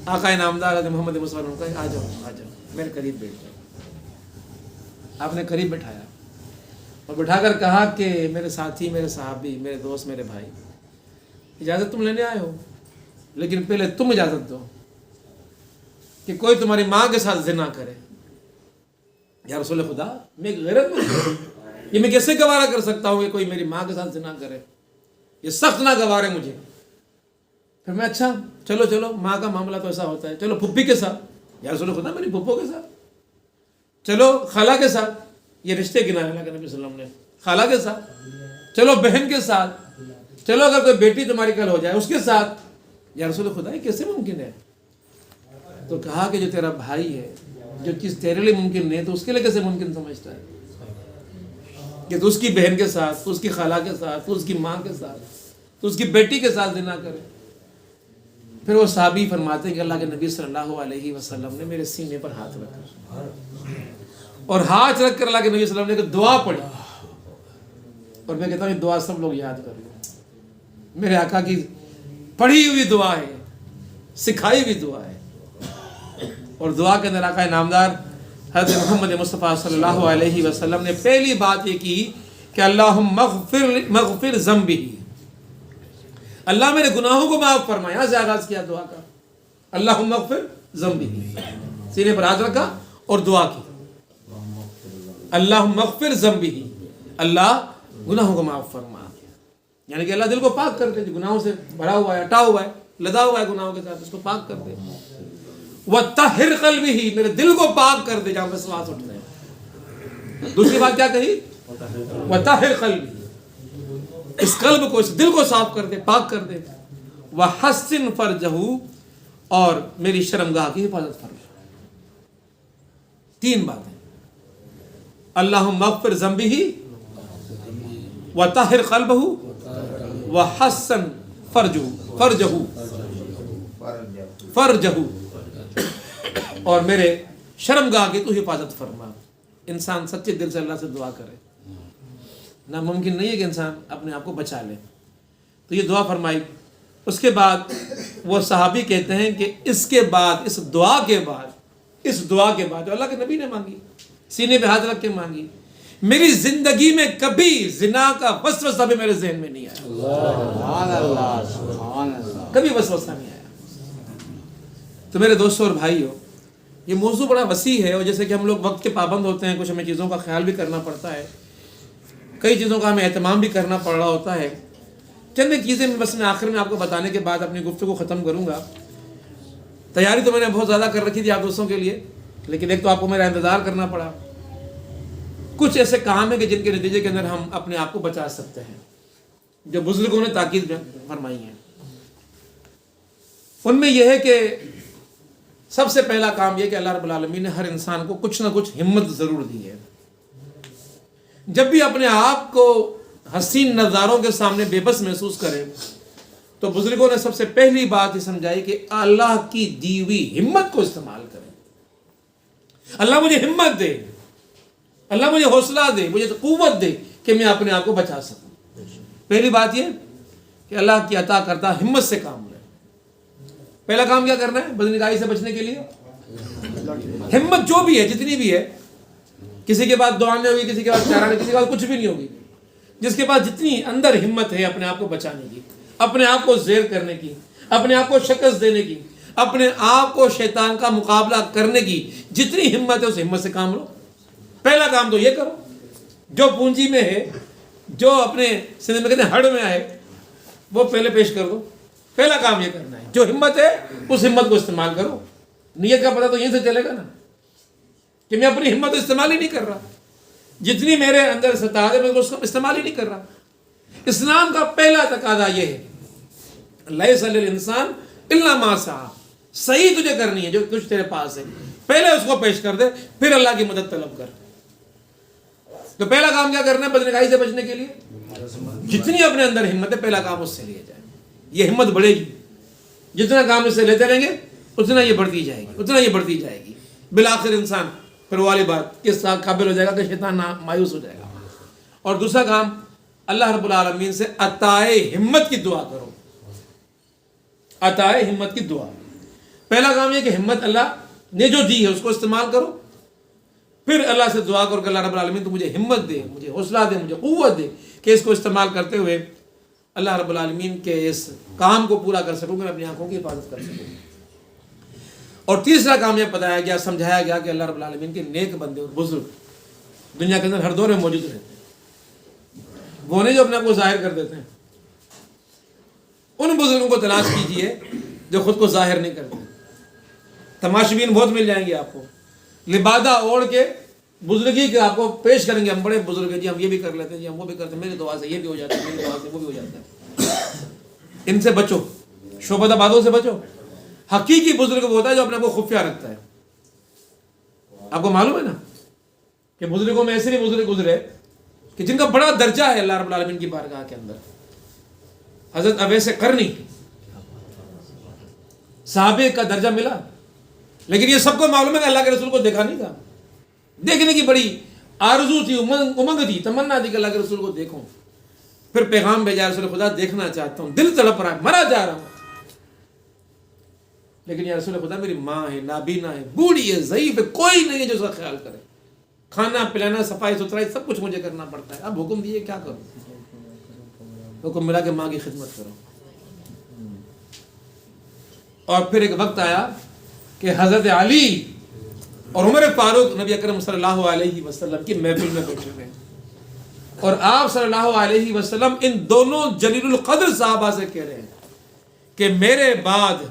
آقا نامدار حضرت محمد مصطفیٰ نے کہا آ جاؤ میرے قریب بیٹھ جاؤ. آپ نے قریب بٹھایا اور بٹھا کر کہا کہ میرے ساتھی, میرے صحابی, میرے دوست, میرے بھائی, اجازت تم لینے آئے ہو, لیکن پہلے تم اجازت دو کہ کوئی تمہاری ماں کے ساتھ زنا کرے. یا رسول خدا, میں ایک غیرت مند ہوں, یہ میں کیسے گوارا کر سکتا ہوں کہ کوئی میری ماں کے ساتھ زنا کرے؟ یہ سخت ناگوار ہے مجھے. پھر میں اچھا چلو ماں کا معاملہ تو ایسا ہوتا ہے, چلو پھپھی کے ساتھ, یا رسول خدا میری پھپھو کے ساتھ, چلو خالہ کے ساتھ, یہ رشتے گنائے اللہ کے نبی صلی اللہ علیہ وسلم نے, خالہ کے ساتھ, چلو بہن کے ساتھ, چلو اگر کوئی بیٹی تمہاری کل ہو جائے اس کے ساتھ. یا رسول خدا یہ کیسے ممکن ہے؟ تو کہا کہ جو تیرا بھائی ہے, جو چیز تیرے لیے ممکن نہیں تو اس کے لیے کیسے ممکن سمجھتا ہے کہ تو اس کی بہن کے ساتھ, تو اس کی خالہ کے ساتھ, تو اس کی ماں کے ساتھ, تو اس کی بیٹی کے ساتھ زنا کرے. پھر وہ صحابی فرماتے ہیں کہ اللہ کے نبی صلی اللہ علیہ وسلم نے میرے سینے پر ہاتھ رکھا, اور ہاتھ رکھ کر اللہ کے نبی صلی اللہ علیہ وسلم نے ایک دعا پڑھی, اور میں کہتا ہوں یہ دعا سب لوگ یاد کر لیں. میرے آقا کی پڑھی ہوئی دعا ہے, سکھائی ہوئی دعا ہے. اور دعا کے اندر آقا نامدار حضرت محمد مصطفیٰ صلی اللہ علیہ وسلم نے پہلی بات یہ کی کہ اللہم مغفر ذنبی, اللہ میرے گناہوں کو معاف فرما. یہاں سے آغاز کیا دعا کا, اللہم مغفر ذنبی, سینے پر ہاتھ رکھا اور دعا کی, اللہم مغفر ذنبی, اللہ گناہوں کو معاف فرما. یعنی کہ اللہ دل کو پاک کر دے, جو گناہوں سے بھرا ہوا ہے, اٹا ہوا ہے, لدا ہوا ہے گناہوں کے ساتھ, اس کو پاک کر دے. وَطَّهِّرْ قَلْبِهِ, میرے دل کو پاک کر دے جہاں پہ سواس اٹھتے ہیں. دوسری بات کیا کہی؟ وَطَّهِّرْ قَلْبِهِ, اس قلب کو, اس دل کو صاف کر دے, پاک کر دے. وَحَسِّنْ فَرْجَهُ, اور میری شرمگاہ کی حفاظت فرما. تین باتیں, اللہم مغفر ذنبه, وَطَّهِّرْ قَلْبَهُ, وَحَسِّنْ فرجہو, اور میرے شرمگاہ کی تو حفاظت فرما. انسان سچے دل سے اللہ سے دعا کرے, ناممکن نہیں ہے کہ انسان اپنے آپ کو بچا لے. تو یہ دعا فرمائی. اس کے بعد وہ صحابی کہتے ہیں کہ اس کے بعد, اس دعا کے بعد جو اللہ کے نبی نے مانگی, سینے پہ ہاتھ رکھ کے مانگی, میری زندگی میں کبھی زنا کا وسوسہ بھی میرے ذہن میں نہیں آیا. کبھی وسوسہ نہیں آیا. تو میرے دوستوں اور بھائیوں, یہ موضوع بڑا وسیع ہے, اور جیسے کہ ہم لوگ وقت کے پابند ہوتے ہیں, کچھ ہمیں چیزوں کا خیال بھی کرنا پڑتا ہے, کئی چیزوں کا ہمیں اہتمام بھی کرنا پڑ رہا ہوتا ہے. چند ایک چیزیں بس میں آخر میں آپ کو بتانے کے بعد اپنی گفتگو ختم کروں گا. تیاری تو میں نے بہت زیادہ کر رکھی تھی آپ دوستوں کے لیے, لیکن ایک تو آپ کو میرا انتظار کرنا پڑا. کچھ ایسے کام ہیں کہ جن کے نتیجے کے اندر ہم اپنے آپ کو بچا سکتے ہیں, جو بزرگوں نے تاکید فرمائی ہیں. ان میں یہ ہے کہ سب سے پہلا کام یہ کہ اللہ رب العالمین نے ہر انسان کو کچھ نہ کچھ ہمت ضرور دی ہے. جب بھی اپنے آپ کو حسین نظاروں کے سامنے بے بس محسوس کرے تو بزرگوں نے سب سے پہلی بات یہ سمجھائی کہ اللہ کی دی ہوئی ہمت کو استعمال کریں. اللہ مجھے ہمت دے, اللہ مجھے حوصلہ دے, مجھے قوت دے کہ میں اپنے آپ کو بچا سکوں. پہلی بات یہ کہ اللہ کی عطا کردہ ہمت سے کام لے. پہلا کام کیا کرنا ہے بدنگاہی سے بچنے کے لیے؟ ہمت جو بھی ہے, جتنی بھی ہے, کسی کے پاس دعا نہیں ہوگی, کسی کے پاس چارہ نہیں, کسی کے پاس کچھ بھی نہیں ہوگی. جس کے پاس جتنی اندر ہمت ہے اپنے آپ کو بچانے کی, اپنے آپ کو زیر کرنے کی, اپنے آپ کو شکست دینے کی, اپنے آپ کو شیطان کا مقابلہ کرنے کی جتنی ہمت ہے اس ہمت سے کام لو. پہلا کام تو یہ کرو, جو پونجی میں ہے, جو اپنے سندھ میں کہتے ہیں ہڑ میں آئے, وہ پہلے پیش کر دو. پہلا کام یہ کرنا ہے, جو ہمت ہے اس ہمت کو استعمال کرو. نیت کا پتہ تو یہیں سے چلے گا نا کہ میں اپنی ہمت استعمال ہی نہیں کر رہا, جتنی میرے اندر استطاعت ہے میں اس کو استعمال ہی نہیں کر رہا. اسلام کا پہلا تقاضا یہ ہے لیس للانسان الا ما سعی، صحیح تجھے کرنی ہے جو کچھ تیرے پاس ہے، پہلے اس کو پیش کر دے، پھر اللہ کی مدد طلب کر۔ تو پہلا کام کیا کرنا ہے بدنگاہی سے بچنے کے لیے؟ جتنی اپنے اندر ہمت ہے پہلا کام اس سے لیا جائے، یہ ہمت بڑھے گی، جتنا کام اس سے لیتے رہیں گے اتنا یہ بڑھتی جائے گی، اتنا یہ بڑھتی جائے گی، بالآخر انسان پھر والی بات کس طرح قابل ہو جائے گا کہ شیطان مایوس ہو جائے گا۔ اور دوسرا کام اللہ رب العالمین سے عطائے ہمت کی دعا کرو، عطائے ہمت کی دعا۔ پہلا کام یہ کہ ہمت اللہ نے جو دی ہے اس کو استعمال کرو، پھر اللہ سے دعا کرو کہ اللہ رب العالمین تو مجھے ہمت دے، مجھے حوصلہ دے، مجھے قوت دے کہ اس کو استعمال کرتے ہوئے اللہ رب العالمین کے اس کام کو پورا کر سکوں، میں اپنی آنکھوں کی حفاظت کر سکوں۔ اور تیسرا کام یہ بتایا گیا، سمجھایا گیا کہ اللہ رب العالمین کے نیک بندے اور بزرگ دنیا کے اندر ہر دور میں موجود رہتے ہیں، وہ نہیں جو اپنے آپ کو ظاہر کر دیتے ہیں۔ ان بزرگوں کو تلاش کیجئے جو خود کو ظاہر نہیں کرتے۔ تماشبین بہت مل جائیں گے آپ کو، لبادہ اوڑھ کے بزرگی کے آپ کو پیش کریں گے، ہم بڑے بزرگ ہیں جی، ہم یہ بھی کر لیتے ہیں جی، ہم وہ بھی کرتے ہیں، میری دعا سے یہ بھی ہو جاتا ہے، میری دعا سے وہ بھی ہو جاتا ہے۔ ان سے بچو، شعبدہ بازوں سے بچو۔ حقیقی بزرگ وہ ہوتا ہے جو اپنے کو خفیہ رکھتا ہے۔ آپ کو معلوم ہے نا کہ بزرگوں میں ایسے بھی بزرگ گزرے کہ جن کا بڑا درجہ ہے اللہ رب العالمین کی بارگاہ کے اندر۔ حضرت اویس قرنی صحابے کا درجہ ملا، لیکن یہ سب کو معلوم ہے کہ اللہ کے رسول کو دیکھا نہیں تھا، دیکھنے کی بڑی آرزو تھی، امنگ تھی، تمنا تھی کہ اللہ کے رسول کو دیکھوں۔ پھر پیغام بھیجا، رسول خدا دیکھنا چاہتا ہوں، دل تڑپ رہا ہے، مرا جا رہا ہوں، لیکن یا رسول خدا میری ماں ہے، نابینا ہے، بوڑھی ہے، ضعیف ہے، کوئی نہیں ہے جو اس کا خیال کرے، کھانا پلانا صفائی ستھرائی سب کچھ مجھے کرنا پڑتا ہے، اب حکم دیے کیا کروں؟ حکم ملا کہ ماں کی خدمت کرو۔ اور پھر ایک وقت آیا کہ حضرت علی اور عمر فاروق نبی اکرم صلی اللہ علیہ وسلم کی محفل میں بیٹھے ہوئے، اور آپ صلی اللہ علیہ وسلم ان دونوں جلیل القدر صحابہ سے کہہ رہے ہیں کہ میرے بعد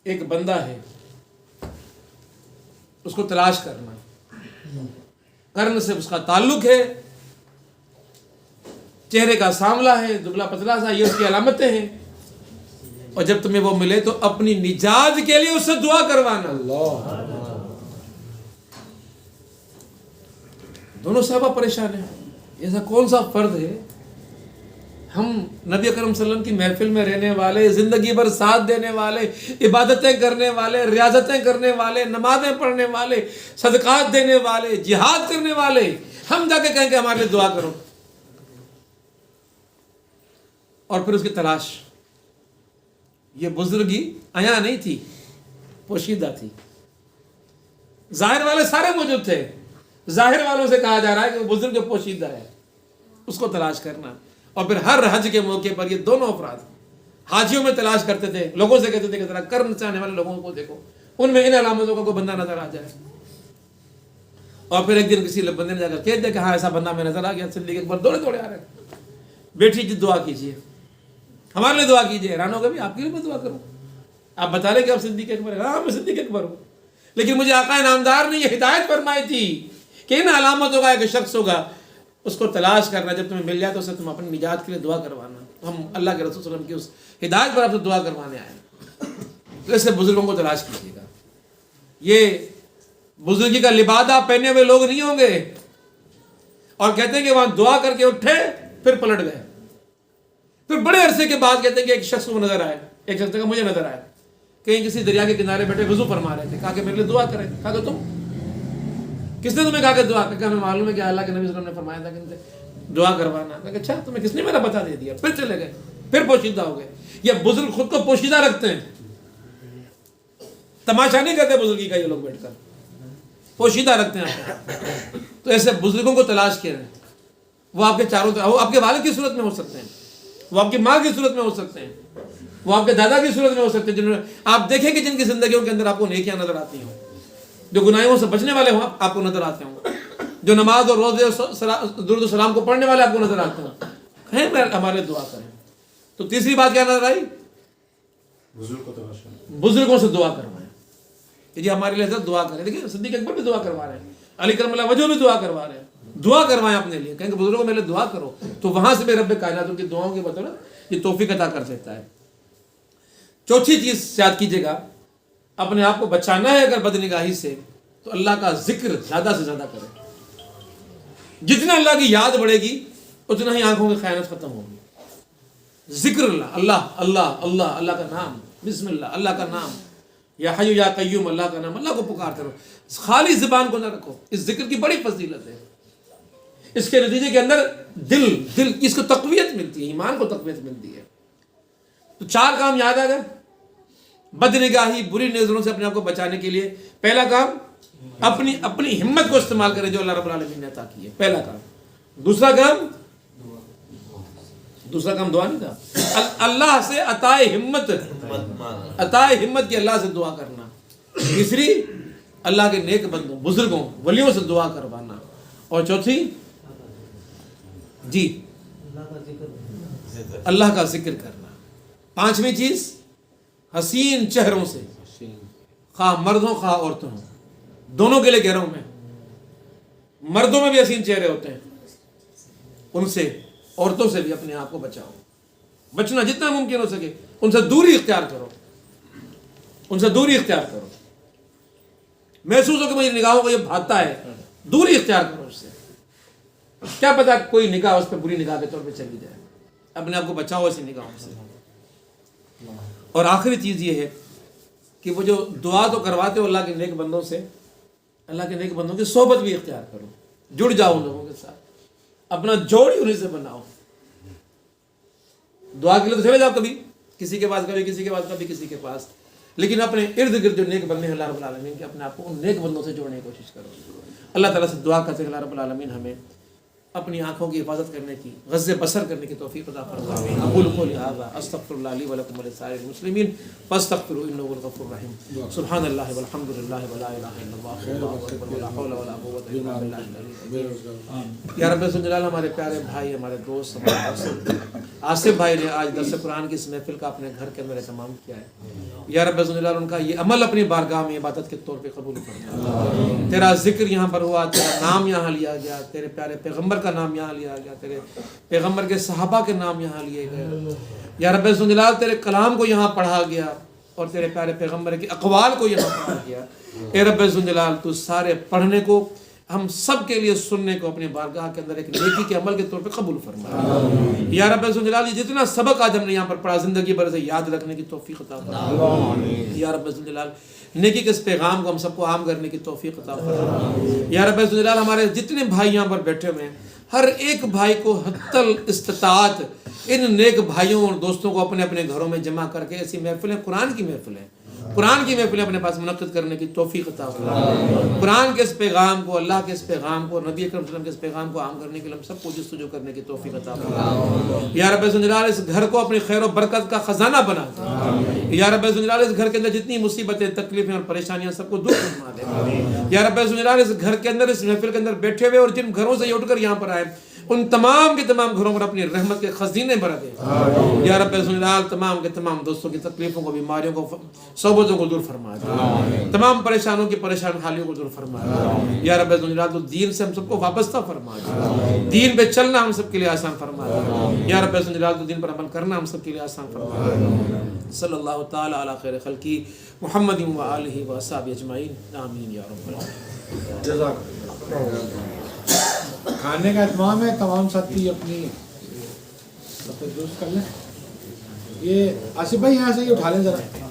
ایک بندہ ہے، اس کو تلاش کرنا، قرن سے اس کا تعلق ہے، چہرے کا ساملہ ہے، دبلا پتلا سا، یہ اس کی علامتیں ہیں، اور جب تمہیں وہ ملے تو اپنی نجات کے لیے اس سے دعا کروانا۔ دونوں صحابہ پریشان ہیں، ایسا کون سا فرد ہے، ہم نبی اکرم صلی اللہ علیہ وسلم کی محفل میں رہنے والے، زندگی بھر ساتھ دینے والے، عبادتیں کرنے والے، ریاضتیں کرنے والے، نمازیں پڑھنے والے، صدقات دینے والے، جہاد کرنے والے، ہم جا کے کہیں کہ ہمارے لیے دعا کرو، اور پھر اس کی تلاش۔ یہ بزرگی عیاں نہیں تھی، پوشیدہ تھی۔ ظاہر والے سارے موجود تھے، ظاہر والوں سے کہا جا رہا ہے کہ وہ بزرگ جو پوشیدہ ہے اس کو تلاش کرنا۔ اور پھر ہر حج کے موقع پر یہ دونوں افراد حاجیوں میں تلاش کرتے تھے، لوگوں سے کہتے تھے کہ ذرا کرم سے آنے والے لوگوں کو دیکھو، ان میں ان علامتوں کا کوئی بندہ نظر آ جائے۔ اور پھر ایک دن کسی بندے نے جا کر کہہ دیا کہ ہاں ایسا بندہ میں نظر آ گیا، صدیق اکبر دوڑے دوڑے آ رہے ہیں، بیٹھی جی دعا کیجیے، ہمارے لیے دعا کیجیے۔ حیران ہوگا بھی آپ کے لیے میں دعا کروں؟ آپ بتا رہے کہ آپ صدیق اکبر ہیں؟ ہاں میں صدیق اکبر ہوں، لیکن مجھے آقا انعامدار نے یہ ہدایت فرمائی تھی کہ ان علامتوں کا ایک شخص ہوگا، اس کو تلاش کرنا، جب تمہیں مل جائے تو اسے تم اپنی نجات کے لیے دعا کروانا۔ ہم اللہ کے رسول صلی اللہ علیہ وسلم کی اس ہدایت پر آپ سے دعا کروانے آئے، تو ایسے بزرگوں کو تلاش کیجیے گا۔ یہ بزرگی کا لبادہ پہنے ہوئے لوگ نہیں ہوں گے اور کہتے ہیں کہ وہاں دعا کر کے اٹھے پھر پلٹ گئے، پھر بڑے عرصے کے بعد کہتے ہیں کہ ایک شخص کو نظر آئے، ایک شخص کا مجھے نظر آیا، کہیں کسی دریا کے کنارے بیٹھے وضو فرما رہے تھے، کہا کہ میرے لیے دعا کریں۔ کہا کہ تم؟ کس نے تمہیں کہا کہ دعا کر؟ ہمیں معلوم ہے کہ اللہ کے نبی صلی اللہ علیہ وسلم نے فرمایا تھا کہ ان سے دعا کروانا۔ کہا کہ اچھا تمہیں کس نے میرا پتہ دے دیا؟ پھر چلے گئے، پھر پوشیدہ ہو گئے۔ یہ بزرگ خود کو پوشیدہ رکھتے ہیں، تماشا نہیں کرتے بزرگی کا، یہ لوگ بیٹھ کر پوشیدہ رکھتے ہیں۔ تو ایسے بزرگوں کو تلاش کر رہے ہیں، وہ آپ کے چاروں طرف، وہ آپ کے والد کی صورت میں ہو سکتے ہیں، وہ آپ کی ماں کی صورت میں ہو سکتے ہیں، وہ آپ کے دادا کی صورت میں ہو سکتے ہیں، جنہوں نے آپ دیکھیں کہ جن کی زندگیوں کے اندر آپ کو نیکیاں نظر آتی ہوں، جو گناہوں سے بچنے والے ہوں آپ کو نظر آتے ہوں، جو نماز اور روزے اور درود و سلام کو پڑھنے والے آپ کو نظر آتے ہوں، کہیں ہمارے لیے دعا کریں۔ تو تیسری بات کیا نظر آئی؟ بزرگوں سے دعا کروائیں کہ جی ہمارے لیے دعا کریں۔ دیکھیں صدیق اکبر بھی دعا کروا رہے ہیں، علی کرم اللہ وجہ بھی دعا کروا رہے ہیں، دعا کروائیں اپنے لیے، کہیں کہ بزرگوں میرے لیے دعا کرو، تو وہاں سے بھی رب کائنات ان کی دعاؤں کی بدولت یہ توفیق عطا کر سکتا ہے۔ چوتھی چیز یاد کیجیے گا، اپنے آپ کو بچانا ہے اگر بدنگاہی سے تو اللہ کا ذکر زیادہ سے زیادہ کرے۔ جتنا اللہ کی یاد بڑھے گی اتنا ہی آنکھوں کی خیانت ختم ہوگی۔ ذکر اللہ اللہ اللہ اللہ، اللہ کا نام، بسم اللہ، اللہ کا نام، یا حی یا قیوم، اللہ کا نام، اللہ کو پکارتے رہو، خالی زبان کو نہ رکھو۔ اس ذکر کی بڑی فضیلت ہے، اس کے نتیجے کے اندر دل اس کو تقویت ملتی ہے، ایمان کو تقویت ملتی ہے۔ تو 4 کام یاد آ گئے بدنگاہی، بری نظروں سے اپنے آپ کو بچانے کے لیے۔ پہلا کام اپنی ہمت کو استعمال کریں جو اللہ رب العالمین نے عطا کی ہے، پہلا کام۔ دوسرا کام دعا نہیں تھا، اللہ سے عطائے ہمت کی اللہ سے دعا کرنا۔ تیسری اللہ کے نیک بندوں، بزرگوں، ولیوں سے دعا کروانا۔ اور چوتھی جی اللہ کا ذکر کرنا۔ 5ویں چیز حسین چہروں سے، خواہ مرد ہوں خواہ عورتوں ہوں، دونوں کے لیے کہہ رہا ہوں میں، مردوں میں بھی حسین چہرے ہوتے ہیں، ان سے، عورتوں سے بھی اپنے آپ کو بچاؤ۔ بچنا جتنا ممکن ہو سکے ان سے دوری اختیار کرو، ان سے دوری اختیار کرو۔ محسوس ہو کہ مجھے نگاہوں کو یہ بھاتا ہے، دوری اختیار کرو اس سے۔ کیا پتا کوئی نگاہ اس پہ بری نگاہ کے طور پہ چلی جائے، اپنے آپ کو بچاؤ ایسی نگاہوں سے۔ اور آخری چیز یہ ہے کہ وہ جو دعا تو کرواتے ہو اللہ کے نیک بندوں سے، اللہ کے نیک بندوں کی صحبت بھی اختیار کرو، جڑ جاؤ ان لوگوں کے ساتھ، اپنا جوڑ ہی انہیں سے بناؤ۔ دعا کے لیے تو چلے جاؤ، کبھی کسی کے پاس، کبھی کسی کے پاس، کبھی کسی کے پاس، لیکن اپنے ارد گرد جو نیک بندے ہیں اللہ رب العالمین کے، اپنے آپ کو ان نیک بندوں سے جوڑنے کی کوشش کرو۔ اللہ تعالیٰ سے دعا کرتے ہیں اللہ رب العالمین ہمیں اپنی آنکھوں کی حفاظت کرنے کی، غض بصر کرنے کی توفیق عطا فرمائے۔ اقول قولی ھذا استغفر اللہ لی ولکم ولسائر المسلمین فاستغفروہ انہ هو الغفور الرحیم۔ سبحان اللہ والحمد للہ ولا الہ الا اللہ واللہ اکبر ولا حول ولا قوۃ الا باللہ العلی العظیم۔ یا رب ذوالجلال، ہمارے پیارے بھائی، ہمارے دوست، ہمارے آصف بھائی نے آج درس قرآن کی اس محفل کا اپنے گھر کے اندر اہتمام کیا ہے، یا رب ذوالجلال ان کا یہ عمل اپنی بارگاہ میں عبادت کے طور پہ قبول فرما۔ تیرا ذکر یہاں پر ہوا، تیرا نام یہاں لیا گیا، تیرے پیارے پیغمبر کا نام یہاں لیا گیا، تیرے پیغمبر کے صحابہ کے نام یہاں لیے گئے، یا رب ذوالجلال تیرے کلام کو یہاں پڑھا گیا اور تیرے پیارے پیغمبر کے اقوال کو یہاں پڑھا گیا۔ اے رب ذوالجلال تو سارے پڑھنے کو، ہم سب کے لیے سننے کو اپنے بارگاہ کے اندر ایک نیکی کے عمل کے طور پہ قبول فرما۔ یا رب ذوالجلال یہ جتنا سبق آج ہم نے یہاں پر پڑھا زندگی بھر سے یاد رکھنے کی توفیق عطا فرما۔ یا رب ذوالجلال نیکی کے اس پیغام کو ہم سب کو عام کرنے کی توفیق عطا فرما۔ یا رب ذوالجلال ہمارے جتنے بھائی یہاں پر بیٹھے ہوئے ہیں، ہر ایک بھائی کو حتی الاستطاعت ان نیک بھائیوں اور دوستوں کو اپنے اپنے گھروں میں جمع کر کے ایسی محفلیں، قرآن کی محفلیں اپنے پاس منعقد کرنے کی توفیق عطا فرما۔ قرآن کے اس پیغام کو، اللہ کے اس پیغام کو، نبی اکرم صلی اللہ علیہ وسلم کے اس پیغام کو عام کرنے کے لیے ہم سب کو جستجو کرنے کی توفیق عطا فرما۔ یا رب ذوالجلال اس گھر کو اپنی خیر و برکت کا خزانہ بنا دے۔ یا رب ذوالجلال اس گھر کے اندر جتنی مصیبتیں، تکلیفیں اور پریشانیاں سب کو دور فرما دے۔ یا رب ذوالجلال اس گھر کے اندر، اس محفل کے اندر بیٹھے ہوئے اور جن گھروں سے یہ اٹھ کر یہاں پر آئے، ان تمام کے تمام گھروں پر اپنی رحمت کے خزینے بھر دے۔ یا رب ذوالجلال تمام کے تمام دوستوں کی تکلیفوں کو، بیماریوں کو، صحبتوں کو دور فرما دے، تمام پریشانوں کی پریشان حالیوں کو دور فرما دے۔ یا رب ذوالجلال تو دین سے ہم سب کو وابستہ فرما دے، دین پہ چلنا ہم سب کے لیے آسان فرما دے۔ یا رب ذوالجلال تو دین پر عمل کرنا ہم سب کے لیے آسان فرما دے۔ صلی اللہ تعالی علی خیر خلقی محمد و آلہ و اصحابہ اجمعین، آمین یا رب العالمین۔ جزاک اللہ۔ کھانے کا اہتمام ہے، تمام ساتھی اپنی درست کر لیں۔ یہ آصف بھائی یہاں سے یہ اٹھا لیں ذرا۔